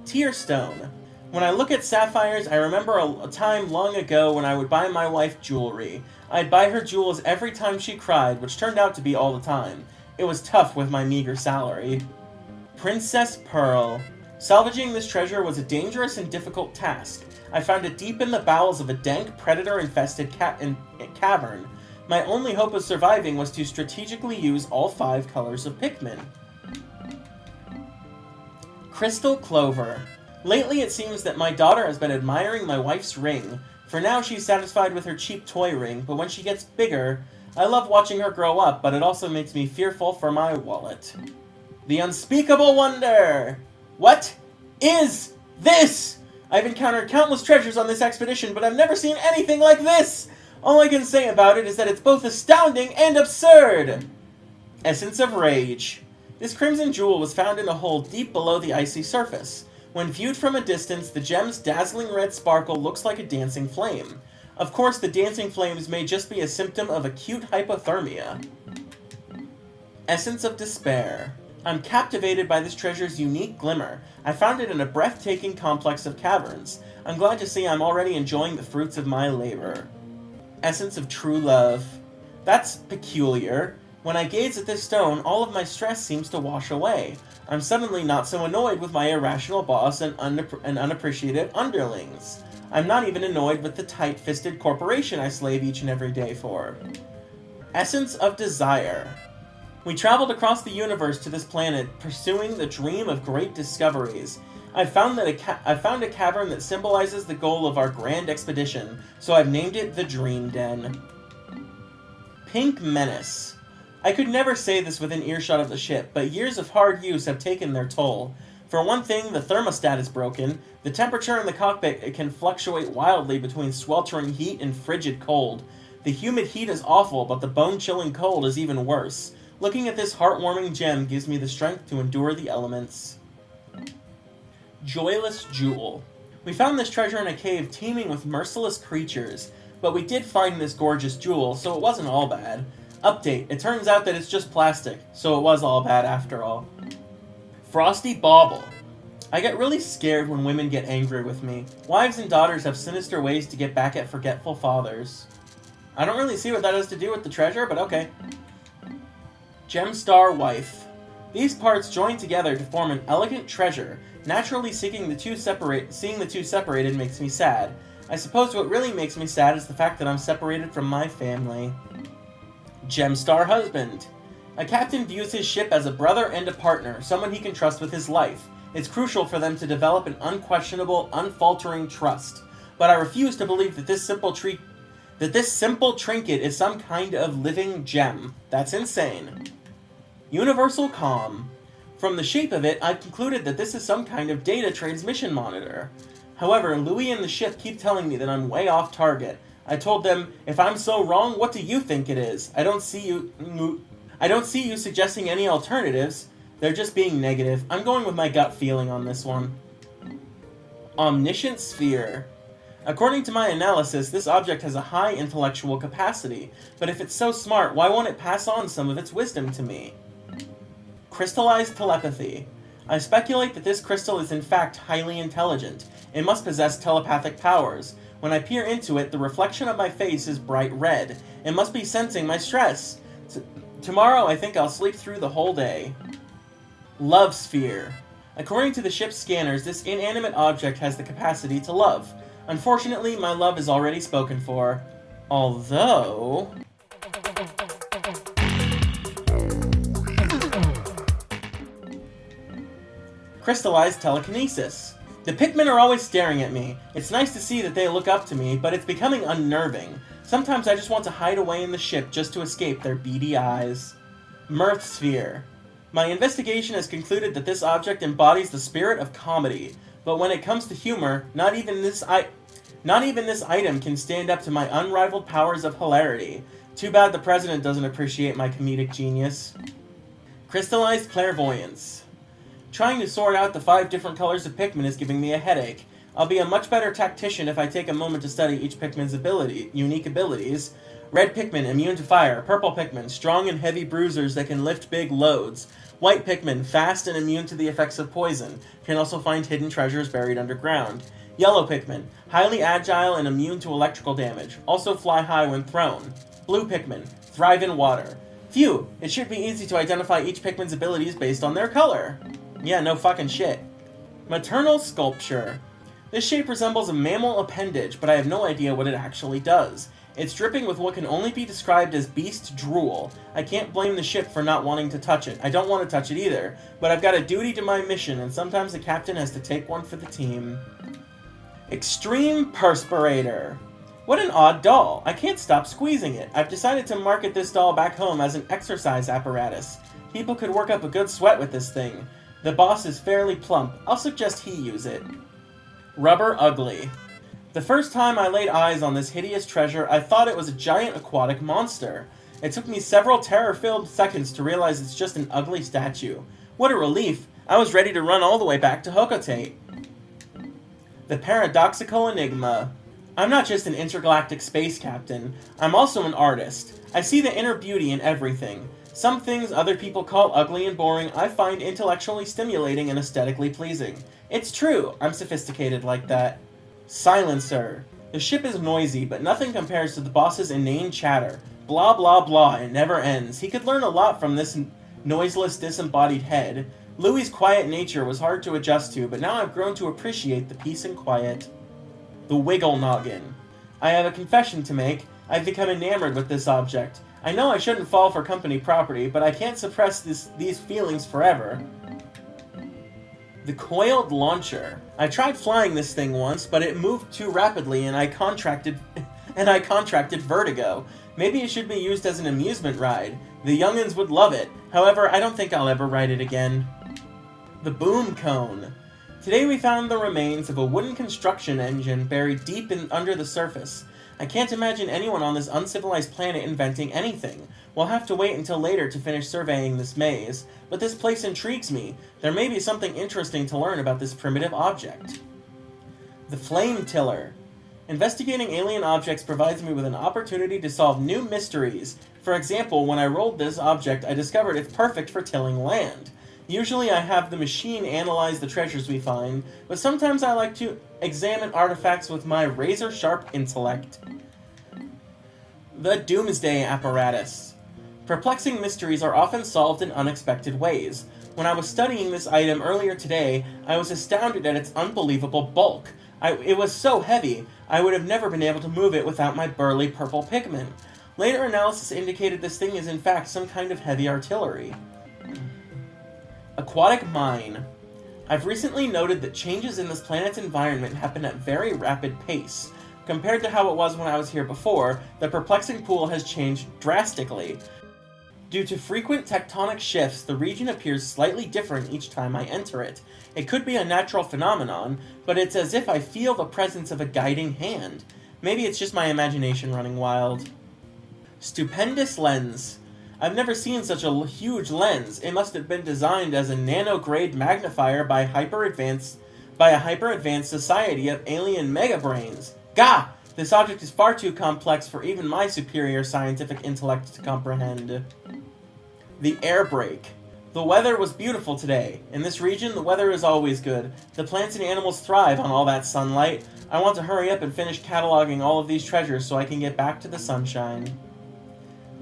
Tear Stone. When I look at sapphires, I remember a time long ago when I would buy my wife jewelry. I'd buy her jewels every time she cried, which turned out to be all the time. It was tough with my meager salary. Princess Pearl. Salvaging this treasure was a dangerous and difficult task. I found it deep in the bowels of a dank, predator-infested cavern. My only hope of surviving was to strategically use all 5 colors of Pikmin. Crystal Clover. Lately it seems that my daughter has been admiring my wife's ring. For now she's satisfied with her cheap toy ring, but when she gets bigger, I love watching her grow up, but it also makes me fearful for my wallet. The Unspeakable Wonder! What is this? I've encountered countless treasures on this expedition, but I've never seen anything like this! All I can say about it is that it's both astounding and absurd! Essence of Rage. This crimson jewel was found in a hole deep below the icy surface. When viewed from a distance, the gem's dazzling red sparkle looks like a dancing flame. Of course, the dancing flames may just be a symptom of acute hypothermia. Essence of Despair. I'm captivated by this treasure's unique glimmer. I found it in a breathtaking complex of caverns. I'm glad to see I'm already enjoying the fruits of my labor. Essence of True Love. That's peculiar. When I gaze at this stone, all of my stress seems to wash away. I'm suddenly not so annoyed with my irrational boss and unappreciative underlings. I'm not even annoyed with the tight-fisted corporation I slave each and every day for. Essence of Desire. We traveled across the universe to this planet, pursuing the dream of great discoveries. I found a cavern that symbolizes the goal of our grand expedition, so I've named it the Dream Den. Pink Menace. I could never say this within earshot of the ship, but years of hard use have taken their toll. For one thing, the thermostat is broken. The temperature in the cockpit can fluctuate wildly between sweltering heat and frigid cold. The humid heat is awful, but the bone-chilling cold is even worse. Looking at this heartwarming gem gives me the strength to endure the elements. Joyless Jewel. We found this treasure in a cave teeming with merciless creatures, but we did find this gorgeous jewel, so it wasn't all bad. Update, it turns out that it's just plastic, so it was all bad after all. Frosty Bauble. I get really scared when women get angry with me. Wives and daughters have sinister ways to get back at forgetful fathers. I don't really see what that has to do with the treasure, but okay. Gemstar Wife. These parts join together to form an elegant treasure. Naturally seeing the two separated makes me sad. I suppose what really makes me sad is the fact that I'm separated from my family. Gemstar Husband. A captain views his ship as a brother and a partner, someone he can trust with his life. It's crucial for them to develop an unquestionable, unfaltering trust. But I refuse to believe that this simple trinket is some kind of living gem. That's insane. Universal Comm. From the shape of it, I've concluded that this is some kind of data transmission monitor. However, Louis and the ship keep telling me that I'm way off target. I told them, if I'm so wrong, what do you think it is? I don't see you suggesting any alternatives. They're just being negative. I'm going with my gut feeling on this one. Omniscient Sphere. According to my analysis, this object has a high intellectual capacity, but if it's so smart, why won't it pass on some of its wisdom to me? Crystallized Telepathy. I speculate that this crystal is in fact highly intelligent. It must possess telepathic powers. When I peer into it, the reflection of my face is bright red. It must be sensing my stress. Tomorrow, I think I'll sleep through the whole day. Love Sphere. According to the ship's scanners, this inanimate object has the capacity to love. Unfortunately, my love is already spoken for. Although... Crystallized Telekinesis. The Pikmin are always staring at me. It's nice to see that they look up to me, but it's becoming unnerving. Sometimes I just want to hide away in the ship just to escape their beady eyes. Mirth Sphere. My investigation has concluded that this object embodies the spirit of comedy, but when it comes to humor, not even this item can stand up to my unrivaled powers of hilarity. Too bad the president doesn't appreciate my comedic genius. Crystallized Clairvoyance. Trying to sort out the 5 different colors of Pikmin is giving me a headache. I'll be a much better tactician if I take a moment to study each Pikmin's unique abilities. Red Pikmin, immune to fire. Purple Pikmin, strong and heavy bruisers that can lift big loads. White Pikmin, fast and immune to the effects of poison. Can also find hidden treasures buried underground. Yellow Pikmin, highly agile and immune to electrical damage. Also fly high when thrown. Blue Pikmin, thrive in water. Phew, it should be easy to identify each Pikmin's abilities based on their color. Yeah, no fucking shit. Maternal Sculpture. This shape resembles a mammal appendage, but I have no idea what it actually does. It's dripping with what can only be described as beast drool. I can't blame the ship for not wanting to touch it. I don't want to touch it either, but I've got a duty to my mission, and sometimes the captain has to take one for the team. Extreme Perspirator. What an odd doll. I can't stop squeezing it. I've decided to market this doll back home as an exercise apparatus. People could work up a good sweat with this thing. The boss is fairly plump. I'll suggest he use it. Rubber Ugly. The first time I laid eyes on this hideous treasure, I thought it was a giant aquatic monster. It took me several terror-filled seconds to realize it's just an ugly statue. What a relief! I was ready to run all the way back to Hocotate. The Paradoxical Enigma. I'm not just an intergalactic space captain. I'm also an artist. I see the inner beauty in everything. Some things other people call ugly and boring, I find intellectually stimulating and aesthetically pleasing. It's true, I'm sophisticated like that. Silencer. The ship is noisy, but nothing compares to the boss's inane chatter. Blah blah blah, it never ends. He could learn a lot from this noiseless, disembodied head. Louis's quiet nature was hard to adjust to, but now I've grown to appreciate the peace and quiet. The Wiggle Noggin. I have a confession to make. I've become enamored with this object. I know I shouldn't fall for company property, but I can't suppress these feelings forever. The Coiled Launcher. I tried flying this thing once, but it moved too rapidly and I contracted vertigo. Maybe it should be used as an amusement ride. The youngins would love it. However, I don't think I'll ever ride it again. The Boom Cone. Today we found the remains of a wooden construction engine buried deep under the surface. I can't imagine anyone on this uncivilized planet inventing anything. We'll have to wait until later to finish surveying this maze, but this place intrigues me. There may be something interesting to learn about this primitive object. The Flame Tiller. Investigating alien objects provides me with an opportunity to solve new mysteries. For example, when I rolled this object, I discovered it's perfect for tilling land. Usually I have the machine analyze the treasures we find, but sometimes I like to examine artifacts with my razor-sharp intellect. The Doomsday Apparatus. Perplexing mysteries are often solved in unexpected ways. When I was studying this item earlier today, I was astounded at its unbelievable bulk. It was so heavy, I would have never been able to move it without my burly purple Pikmin. Later analysis indicated this thing is in fact some kind of heavy artillery. Aquatic Mine. I've recently noted that changes in this planet's environment happen at very rapid pace. Compared to how it was when I was here before, the perplexing pool has changed drastically. Due to frequent tectonic shifts, the region appears slightly different each time I enter it. It could be a natural phenomenon, but it's as if I feel the presence of a guiding hand. Maybe it's just my imagination running wild. Stupendous Lens. I've never seen such a huge lens. It must have been designed as a nano-grade magnifier by a hyper-advanced society of alien megabrains. Gah! This object is far too complex for even my superior scientific intellect to comprehend. The Air Brake. The weather was beautiful today. In this region, the weather is always good. The plants and animals thrive on all that sunlight. I want to hurry up and finish cataloging all of these treasures so I can get back to the sunshine.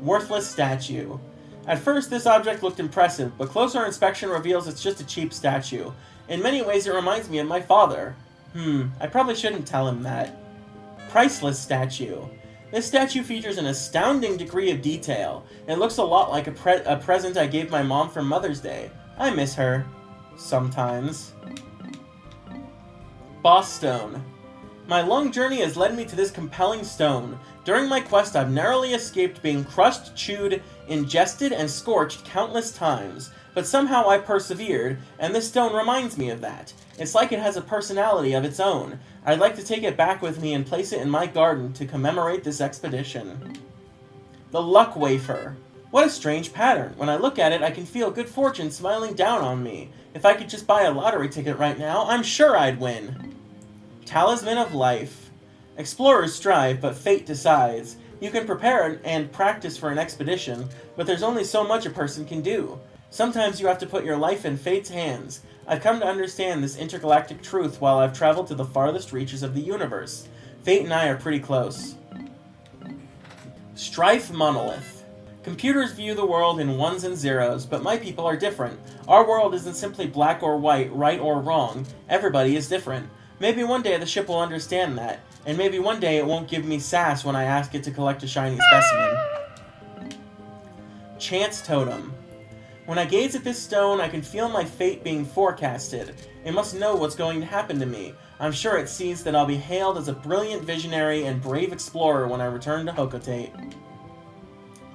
Worthless Statue. At first, this object looked impressive, but closer inspection reveals it's just a cheap statue. In many ways, it reminds me of my father. I probably shouldn't tell him that. Priceless Statue. This statue features an astounding degree of detail. It looks a lot like a present I gave my mom for Mother's Day. I miss her. Sometimes. Boss Stone. My long journey has led me to this compelling stone. During my quest, I've narrowly escaped being crushed, chewed, ingested, and scorched countless times. But somehow I persevered, and this stone reminds me of that. It's like it has a personality of its own. I'd like to take it back with me and place it in my garden to commemorate this expedition. The Luck Wafer. What a strange pattern. When I look at it, I can feel good fortune smiling down on me. If I could just buy a lottery ticket right now, I'm sure I'd win. Talisman of Life. Explorers strive, but fate decides. You can prepare and practice for an expedition, but there's only so much a person can do. Sometimes you have to put your life in fate's hands. I've come to understand this intergalactic truth while I've traveled to the farthest reaches of the universe. Fate and I are pretty close. Strife Monolith. Computers view the world in ones and zeros, but my people are different. Our world isn't simply black or white, right or wrong. Everybody is different. Maybe one day the ship will understand that, and maybe one day it won't give me sass when I ask it to collect a shiny specimen. Chance Totem. When I gaze at this stone, I can feel my fate being forecasted. It must know what's going to happen to me. I'm sure it sees that I'll be hailed as a brilliant visionary and brave explorer when I return to Hocotate.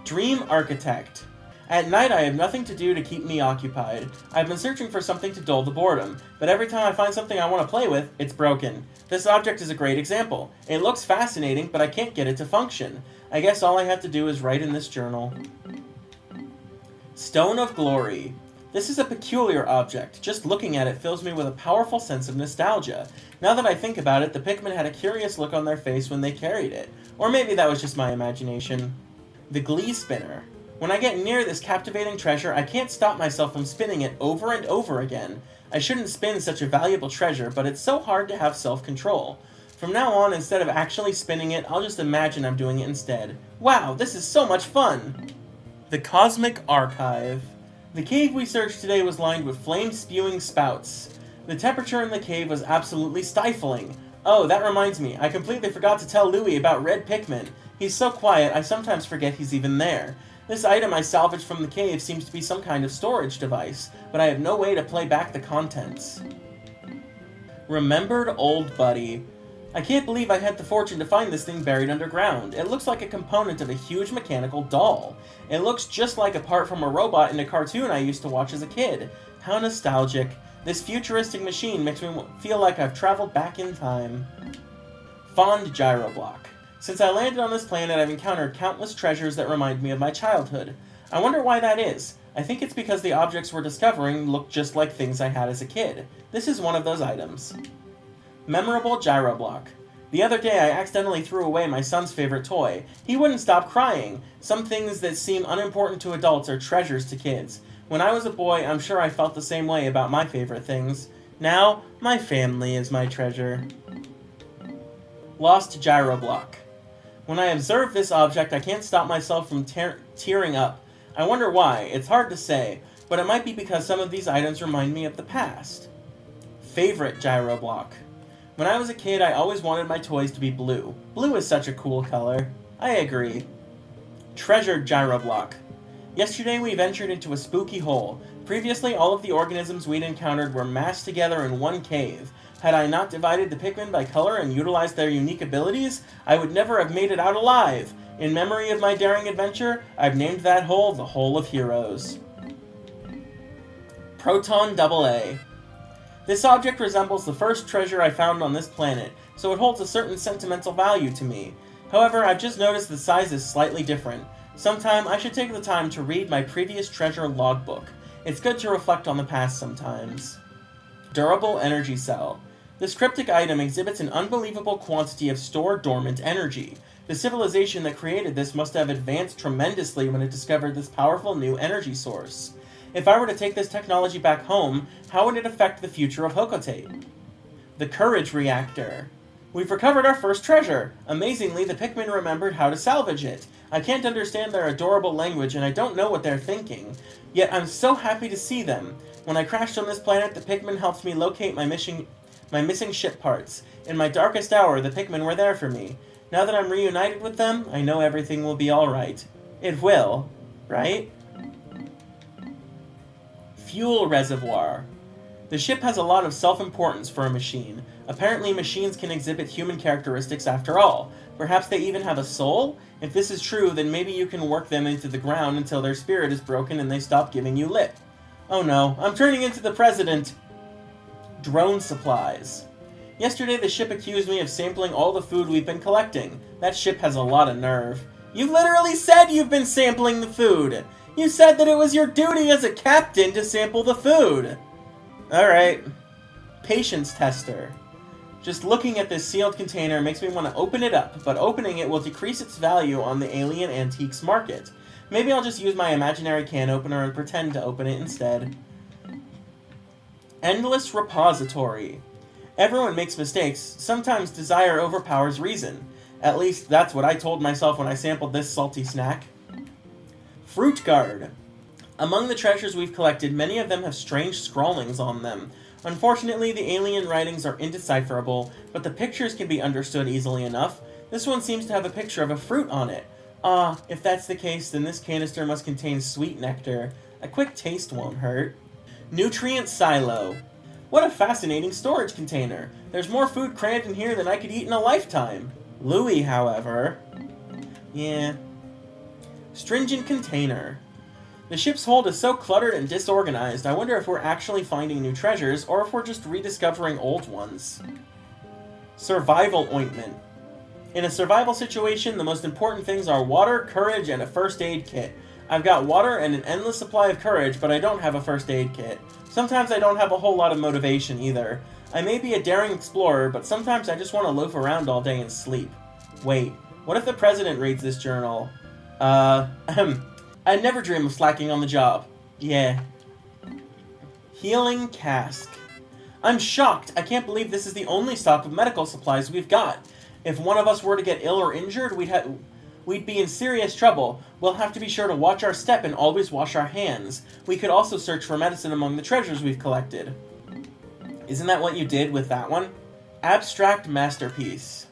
Dream Architect. At night, I have nothing to do to keep me occupied. I've been searching for something to dull the boredom, but every time I find something I want to play with, it's broken. This object is a great example. It looks fascinating, but I can't get it to function. I guess all I have to do is write in this journal. Stone of Glory. This is a peculiar object. Just looking at it fills me with a powerful sense of nostalgia. Now that I think about it, the Pikmin had a curious look on their face when they carried it. Or maybe that was just my imagination. The Glee Spinner. When I get near this captivating treasure, I can't stop myself from spinning it over and over again. I shouldn't spin such a valuable treasure, but it's so hard to have self-control. From now on, instead of actually spinning it, I'll just imagine I'm doing it instead. Wow, this is so much fun! The Cosmic Archive. The cave we searched today was lined with flame-spewing spouts. The temperature in the cave was absolutely stifling. Oh, that reminds me, I completely forgot to tell Louie about Red Pikmin. He's so quiet, I sometimes forget he's even there. This item I salvaged from the cave seems to be some kind of storage device, but I have no way to play back the contents. Remembered Old Buddy. I can't believe I had the fortune to find this thing buried underground. It looks like a component of a huge mechanical doll. It looks just like a part from a robot in a cartoon I used to watch as a kid. How nostalgic. This futuristic machine makes me feel like I've traveled back in time. Fond Gyroblock. Since I landed on this planet, I've encountered countless treasures that remind me of my childhood. I wonder why that is. I think it's because the objects we're discovering look just like things I had as a kid. This is one of those items. Memorable Gyroblock. The other day, I accidentally threw away my son's favorite toy. He wouldn't stop crying. Some things that seem unimportant to adults are treasures to kids. When I was a boy, I'm sure I felt the same way about my favorite things. Now, my family is my treasure. Lost gyro block. When I observe this object, I can't stop myself from tearing up. I wonder why. It's hard to say, but it might be because some of these items remind me of the past. Favorite gyro block. When I was a kid, I always wanted my toys to be blue. Blue is such a cool color. I agree. Treasured gyro block. Yesterday we ventured into a spooky hole. Previously, all of the organisms we'd encountered were massed together in one cave. Had I not divided the Pikmin by color and utilized their unique abilities, I would never have made it out alive. In memory of my daring adventure, I've named that hole the Hole of Heroes. Proton AA. This object resembles the first treasure I found on this planet, so it holds a certain sentimental value to me. However, I've just noticed the size is slightly different. Sometime I should take the time to read my previous treasure logbook. It's good to reflect on the past sometimes. Durable energy cell. This cryptic item exhibits an unbelievable quantity of stored dormant energy. The civilization that created this must have advanced tremendously when it discovered this powerful new energy source. If I were to take this technology back home, how would it affect the future of Hocotate? The Courage Reactor. We've recovered our first treasure! Amazingly, the Pikmin remembered how to salvage it. I can't understand their adorable language and I don't know what they're thinking. Yet I'm so happy to see them. When I crashed on this planet, the Pikmin helped me locate my missing ship parts. In my darkest hour, the Pikmin were there for me. Now that I'm reunited with them, I know everything will be alright. It will, right? Fuel reservoir. The ship has a lot of self-importance for a machine. Apparently machines can exhibit human characteristics after all. Perhaps they even have a soul? If this is true, then maybe you can work them into the ground until their spirit is broken and they stop giving you lip. Oh no, I'm turning into the president! Drone supplies. Yesterday the ship accused me of sampling all the food we've been collecting. That ship has a lot of nerve. You literally said you've been sampling the food! You said that it was your duty as a captain to sample the food! Alright. Patience tester. Just looking at this sealed container makes me want to open it up, but opening it will decrease its value on the alien antiques market. Maybe I'll just use my imaginary can opener and pretend to open it instead. Endless repository. Everyone makes mistakes. Sometimes desire overpowers reason. At least that's what I told myself when I sampled this salty snack. Fruit guard. Among the treasures we've collected, many of them have strange scrawlings on them. Unfortunately, the alien writings are indecipherable, but the pictures can be understood easily enough. This one seems to have a picture of a fruit on it. Ah, if that's the case, then this canister must contain sweet nectar. A quick taste won't hurt. Nutrient silo. What a fascinating storage container. There's more food crammed in here than I could eat in a lifetime. Louis, however... yeah... Stringent container. The ship's hold is so cluttered and disorganized, I wonder if we're actually finding new treasures, or if we're just rediscovering old ones. Survival ointment. In a survival situation, the most important things are water, courage, and a first aid kit. I've got water and an endless supply of courage, but I don't have a first aid kit. Sometimes I don't have a whole lot of motivation either. I may be a daring explorer, but sometimes I just want to loaf around all day and sleep. Wait, what if the president reads this journal? I'd never dream of slacking on the job. Yeah. Healing cask. I'm shocked. I can't believe this is the only stock of medical supplies we've got. If one of us were to get ill or injured, we'd be in serious trouble. We'll have to be sure to watch our step and always wash our hands. We could also search for medicine among the treasures we've collected. Isn't that what you did with that one? Abstract masterpiece.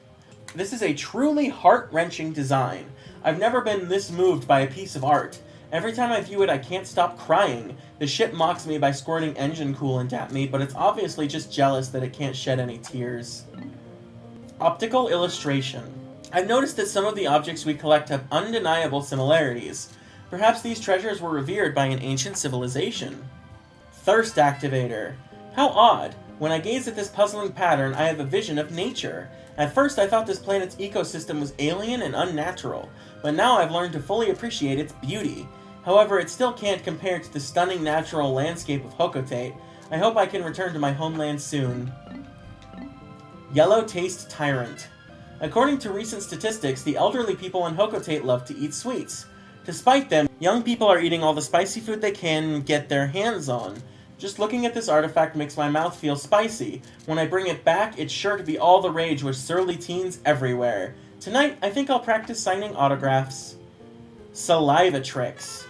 This is a truly heart-wrenching design. I've never been this moved by a piece of art. Every time I view it, I can't stop crying. The ship mocks me by squirting engine coolant at me, but it's obviously just jealous that it can't shed any tears. Optical illustration. I've noticed that some of the objects we collect have undeniable similarities. Perhaps these treasures were revered by an ancient civilization. Thirst activator. How odd. When I gaze at this puzzling pattern, I have a vision of nature. At first, I thought this planet's ecosystem was alien and unnatural, but now I've learned to fully appreciate its beauty. However, it still can't compare to the stunning natural landscape of Hocotate. I hope I can return to my homeland soon. Yellow Taste Tyrant. According to recent statistics, the elderly people in Hocotate love to eat sweets. Despite them, young people are eating all the spicy food they can get their hands on. Just looking at this artifact makes my mouth feel spicy. When I bring it back, it's sure to be all the rage with surly teens everywhere. Tonight, I think I'll practice signing autographs. Saliva tricks.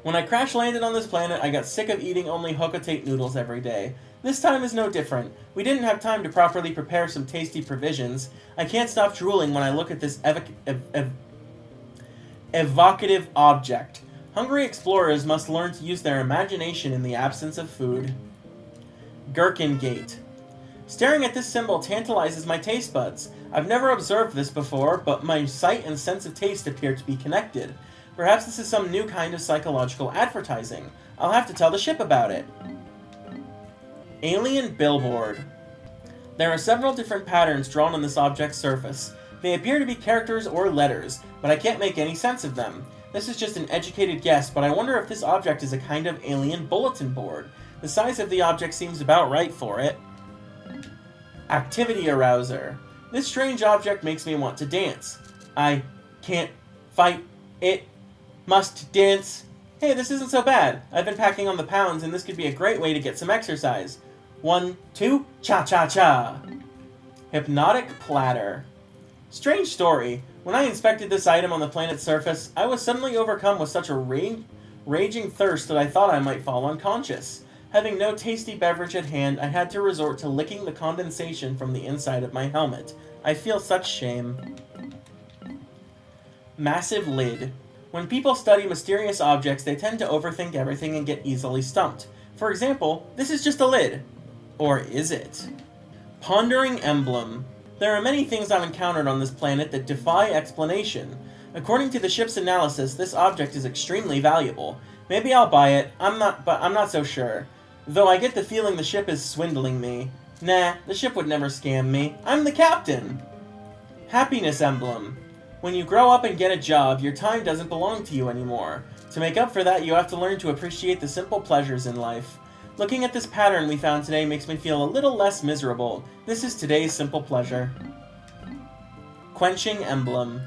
When I crash landed on this planet, I got sick of eating only Hocotate noodles every day. This time is no different. We didn't have time to properly prepare some tasty provisions. I can't stop drooling when I look at this evocative object. Hungry explorers must learn to use their imagination in the absence of food. Gherkin Gate. Staring at this symbol tantalizes my taste buds. I've never observed this before, but my sight and sense of taste appear to be connected. Perhaps this is some new kind of psychological advertising. I'll have to tell the ship about it. Alien Billboard. There are several different patterns drawn on this object's surface. They appear to be characters or letters, but I can't make any sense of them. This is just an educated guess, but I wonder if this object is a kind of alien bulletin board. The size of the object seems about right for it. Activity Arouser. This strange object makes me want to dance. I can't fight it. Must dance. Hey, this isn't so bad. I've been packing on the pounds, and this could be a great way to get some exercise. 1, 2, cha-cha-cha. Hypnotic Platter. Strange story. When I inspected this item on the planet's surface, I was suddenly overcome with such a raging thirst that I thought I might fall unconscious. Having no tasty beverage at hand, I had to resort to licking the condensation from the inside of my helmet. I feel such shame. Massive Lid. When people study mysterious objects, they tend to overthink everything and get easily stumped. For example, this is just a lid. Or is it? Pondering Emblem. There are many things I've encountered on this planet that defy explanation. According to the ship's analysis, this object is extremely valuable. Maybe I'll buy it, but I'm not so sure. Though I get the feeling the ship is swindling me. Nah, the ship would never scam me. I'm the captain! Happiness Emblem. When you grow up and get a job, your time doesn't belong to you anymore. To make up for that, you have to learn to appreciate the simple pleasures in life. Looking at this pattern we found today makes me feel a little less miserable. This is today's simple pleasure. Quenching Emblem.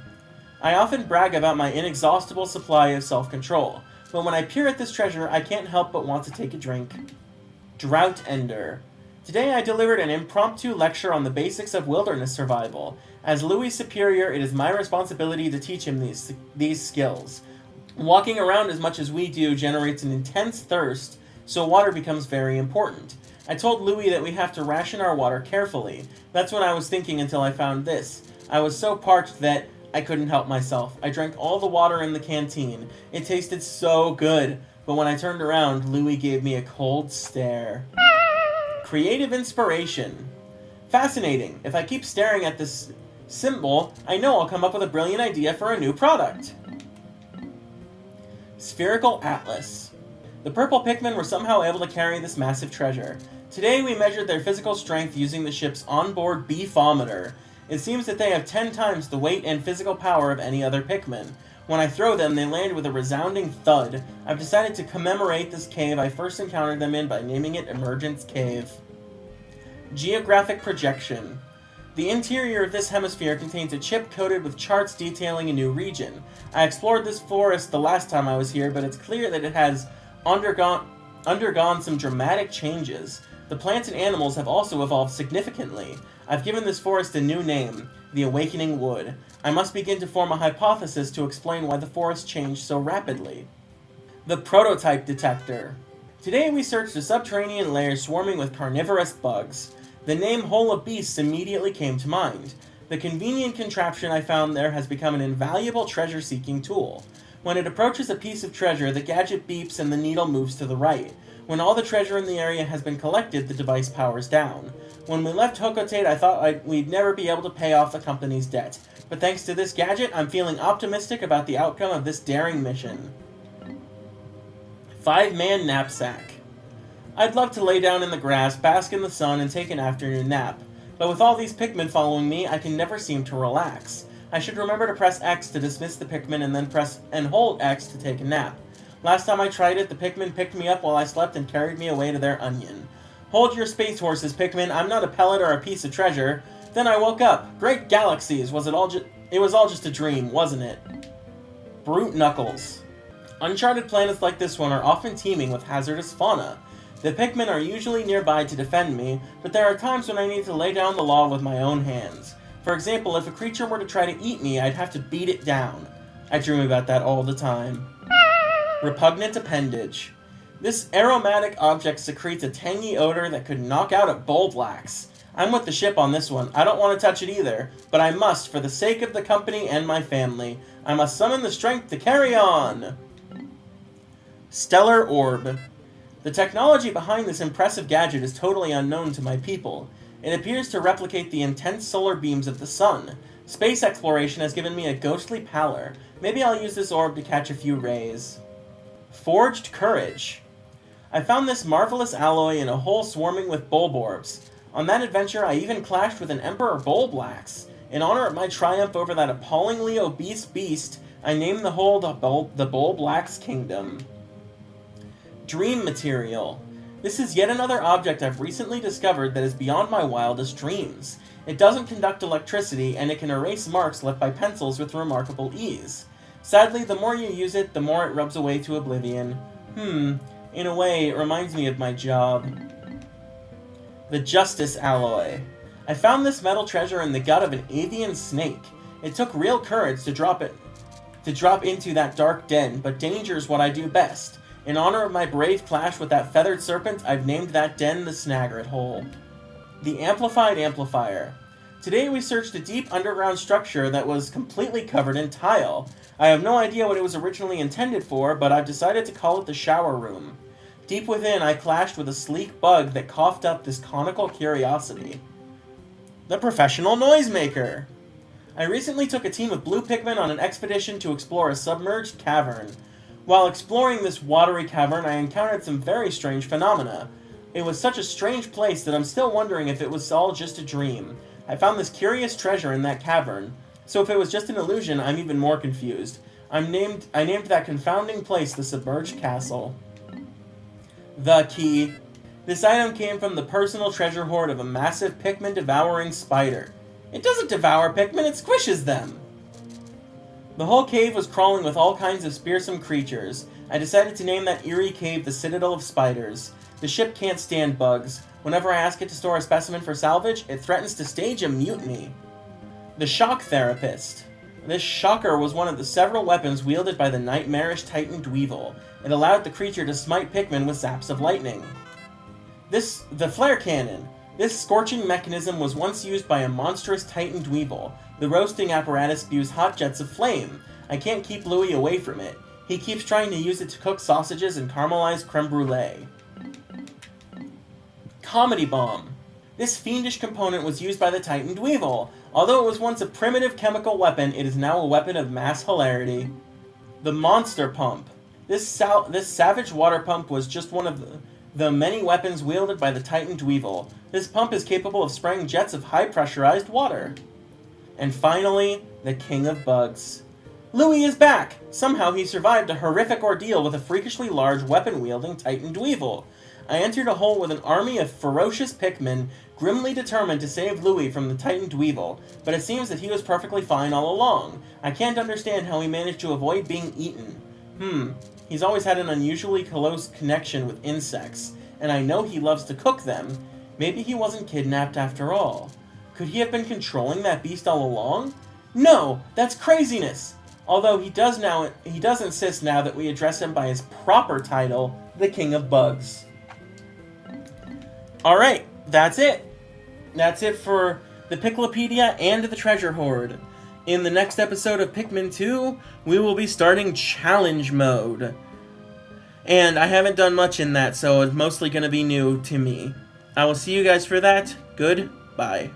I often brag about my inexhaustible supply of self-control, but when I peer at this treasure, I can't help but want to take a drink. Drought Ender. Today I delivered an impromptu lecture on the basics of wilderness survival. As Louis' superior, it is my responsibility to teach him these skills. Walking around as much as we do generates an intense thirst, so water becomes very important. I told Louis that we have to ration our water carefully. That's what I was thinking until I found this. I was so parched that I couldn't help myself. I drank all the water in the canteen. It tasted so good, but when I turned around, Louis gave me a cold stare. Creative Inspiration. Fascinating. If I keep staring at this symbol, I know I'll come up with a brilliant idea for a new product. Spherical Atlas. The purple Pikmin were somehow able to carry this massive treasure. Today we measured their physical strength using the ship's onboard beefometer. It seems that they have 10 times the weight and physical power of any other Pikmin. When I throw them, they land with a resounding thud. I've decided to commemorate this cave I first encountered them in by naming it Emergence Cave. Geographic Projection. The interior of this hemisphere contains a chip coated with charts detailing a new region. I explored this forest the last time I was here, but it's clear that it has undergone some dramatic changes. The plants and animals have also evolved significantly. I've given this forest a new name, the Awakening Wood. I must begin to form a hypothesis to explain why the forest changed so rapidly. The Prototype Detector. Today we searched a subterranean lair swarming with carnivorous bugs. The name Hole of Beasts immediately came to mind. The convenient contraption I found there has become an invaluable treasure-seeking tool. When it approaches a piece of treasure, the gadget beeps and the needle moves to the right. When all the treasure in the area has been collected, the device powers down. When we left Hocotate, I thought we'd never be able to pay off the company's debt. But thanks to this gadget, I'm feeling optimistic about the outcome of this daring mission. 5-man knapsack. I'd love to lay down in the grass, bask in the sun, and take an afternoon nap. But with all these Pikmin following me, I can never seem to relax. I should remember to press X to dismiss the Pikmin and then press and hold X to take a nap. Last time I tried it, the Pikmin picked me up while I slept and carried me away to their onion. Hold your space horses, Pikmin. I'm not a pellet or a piece of treasure. Then I woke up. Great galaxies! It was all just a dream, wasn't it? Brute Knuckles. Uncharted planets like this one are often teeming with hazardous fauna. The Pikmin are usually nearby to defend me, but there are times when I need to lay down the law with my own hands. For example, if a creature were to try to eat me, I'd have to beat it down. I dream about that all the time. Repugnant appendage. This aromatic object secretes a tangy odor that could knock out a Bulblax. I'm with the ship on this one. I don't want to touch it either, but I must for the sake of the company and my family. I must summon the strength to carry on. Stellar Orb. The technology behind this impressive gadget is totally unknown to my people. It appears to replicate the intense solar beams of the sun. Space exploration has given me a ghostly pallor. Maybe I'll use this orb to catch a few rays. Forged Courage. I found this marvelous alloy in a hole swarming with Bulborbs. On that adventure, I even clashed with an Emperor Bulblax. In honor of my triumph over that appallingly obese beast, I named the hole the Bulblax Kingdom. Dream Material. This is yet another object I've recently discovered that is beyond my wildest dreams. It doesn't conduct electricity, and it can erase marks left by pencils with remarkable ease. Sadly, the more you use it, the more it rubs away to oblivion. In a way, it reminds me of my job. The Justice Alloy. I found this metal treasure in the gut of an avian snake. It took real courage to drop into that dark den, but danger is what I do best. In honor of my brave clash with that feathered serpent, I've named that den the Snaggart Hole. The Amplified Amplifier. Today we searched a deep underground structure that was completely covered in tile. I have no idea what it was originally intended for, but I've decided to call it the shower room. Deep within, I clashed with a sleek bug that coughed up this conical curiosity. The Professional Noisemaker. I recently took a team of blue Pikmin on an expedition to explore a submerged cavern. While exploring this watery cavern, I encountered some very strange phenomena. It was such a strange place that I'm still wondering if it was all just a dream. I found this curious treasure in that cavern, so if it was just an illusion, I'm even more confused. I named that confounding place the Submerged Castle. The Key. This item came from the personal treasure hoard of a massive Pikmin-devouring spider. It doesn't devour Pikmin, it squishes them! The whole cave was crawling with all kinds of spearsome creatures. I decided to name that eerie cave the Citadel of Spiders. The ship can't stand bugs. Whenever I ask it to store a specimen for salvage, it threatens to stage a mutiny. The Shock Therapist. This shocker was one of the several weapons wielded by the nightmarish Titan Dweevil. It allowed the creature to smite Pikmin with zaps of lightning. The Flare Cannon. This scorching mechanism was once used by a monstrous Titan Dweevil. The roasting apparatus spews hot jets of flame. I can't keep Louie away from it. He keeps trying to use it to cook sausages and caramelize creme brulee. Comedy Bomb. This fiendish component was used by the Titan Dweevil. Although it was once a primitive chemical weapon, it is now a weapon of mass hilarity. The Monster Pump. This savage water pump was just one of the many weapons wielded by the Titan Dweevil. This pump is capable of spraying jets of high-pressurized water. And finally, the King of Bugs. Louie is back! Somehow he survived a horrific ordeal with a freakishly large weapon-wielding Titan Dweevil. I entered a hole with an army of ferocious Pikmin, grimly determined to save Louie from the Titan Dweevil, but it seems that he was perfectly fine all along. I can't understand how he managed to avoid being eaten. He's always had an unusually close connection with insects, and I know he loves to cook them. Maybe he wasn't kidnapped after all. Could he have been controlling that beast all along? No! That's craziness! Although he does insist now that we address him by his proper title, the King of Bugs. Alright, that's it. That's it for the Piklopedia and the Treasure Hoard. In the next episode of Pikmin 2, we will be starting Challenge Mode. And I haven't done much in that, so it's mostly going to be new to me. I will see you guys for that. Goodbye.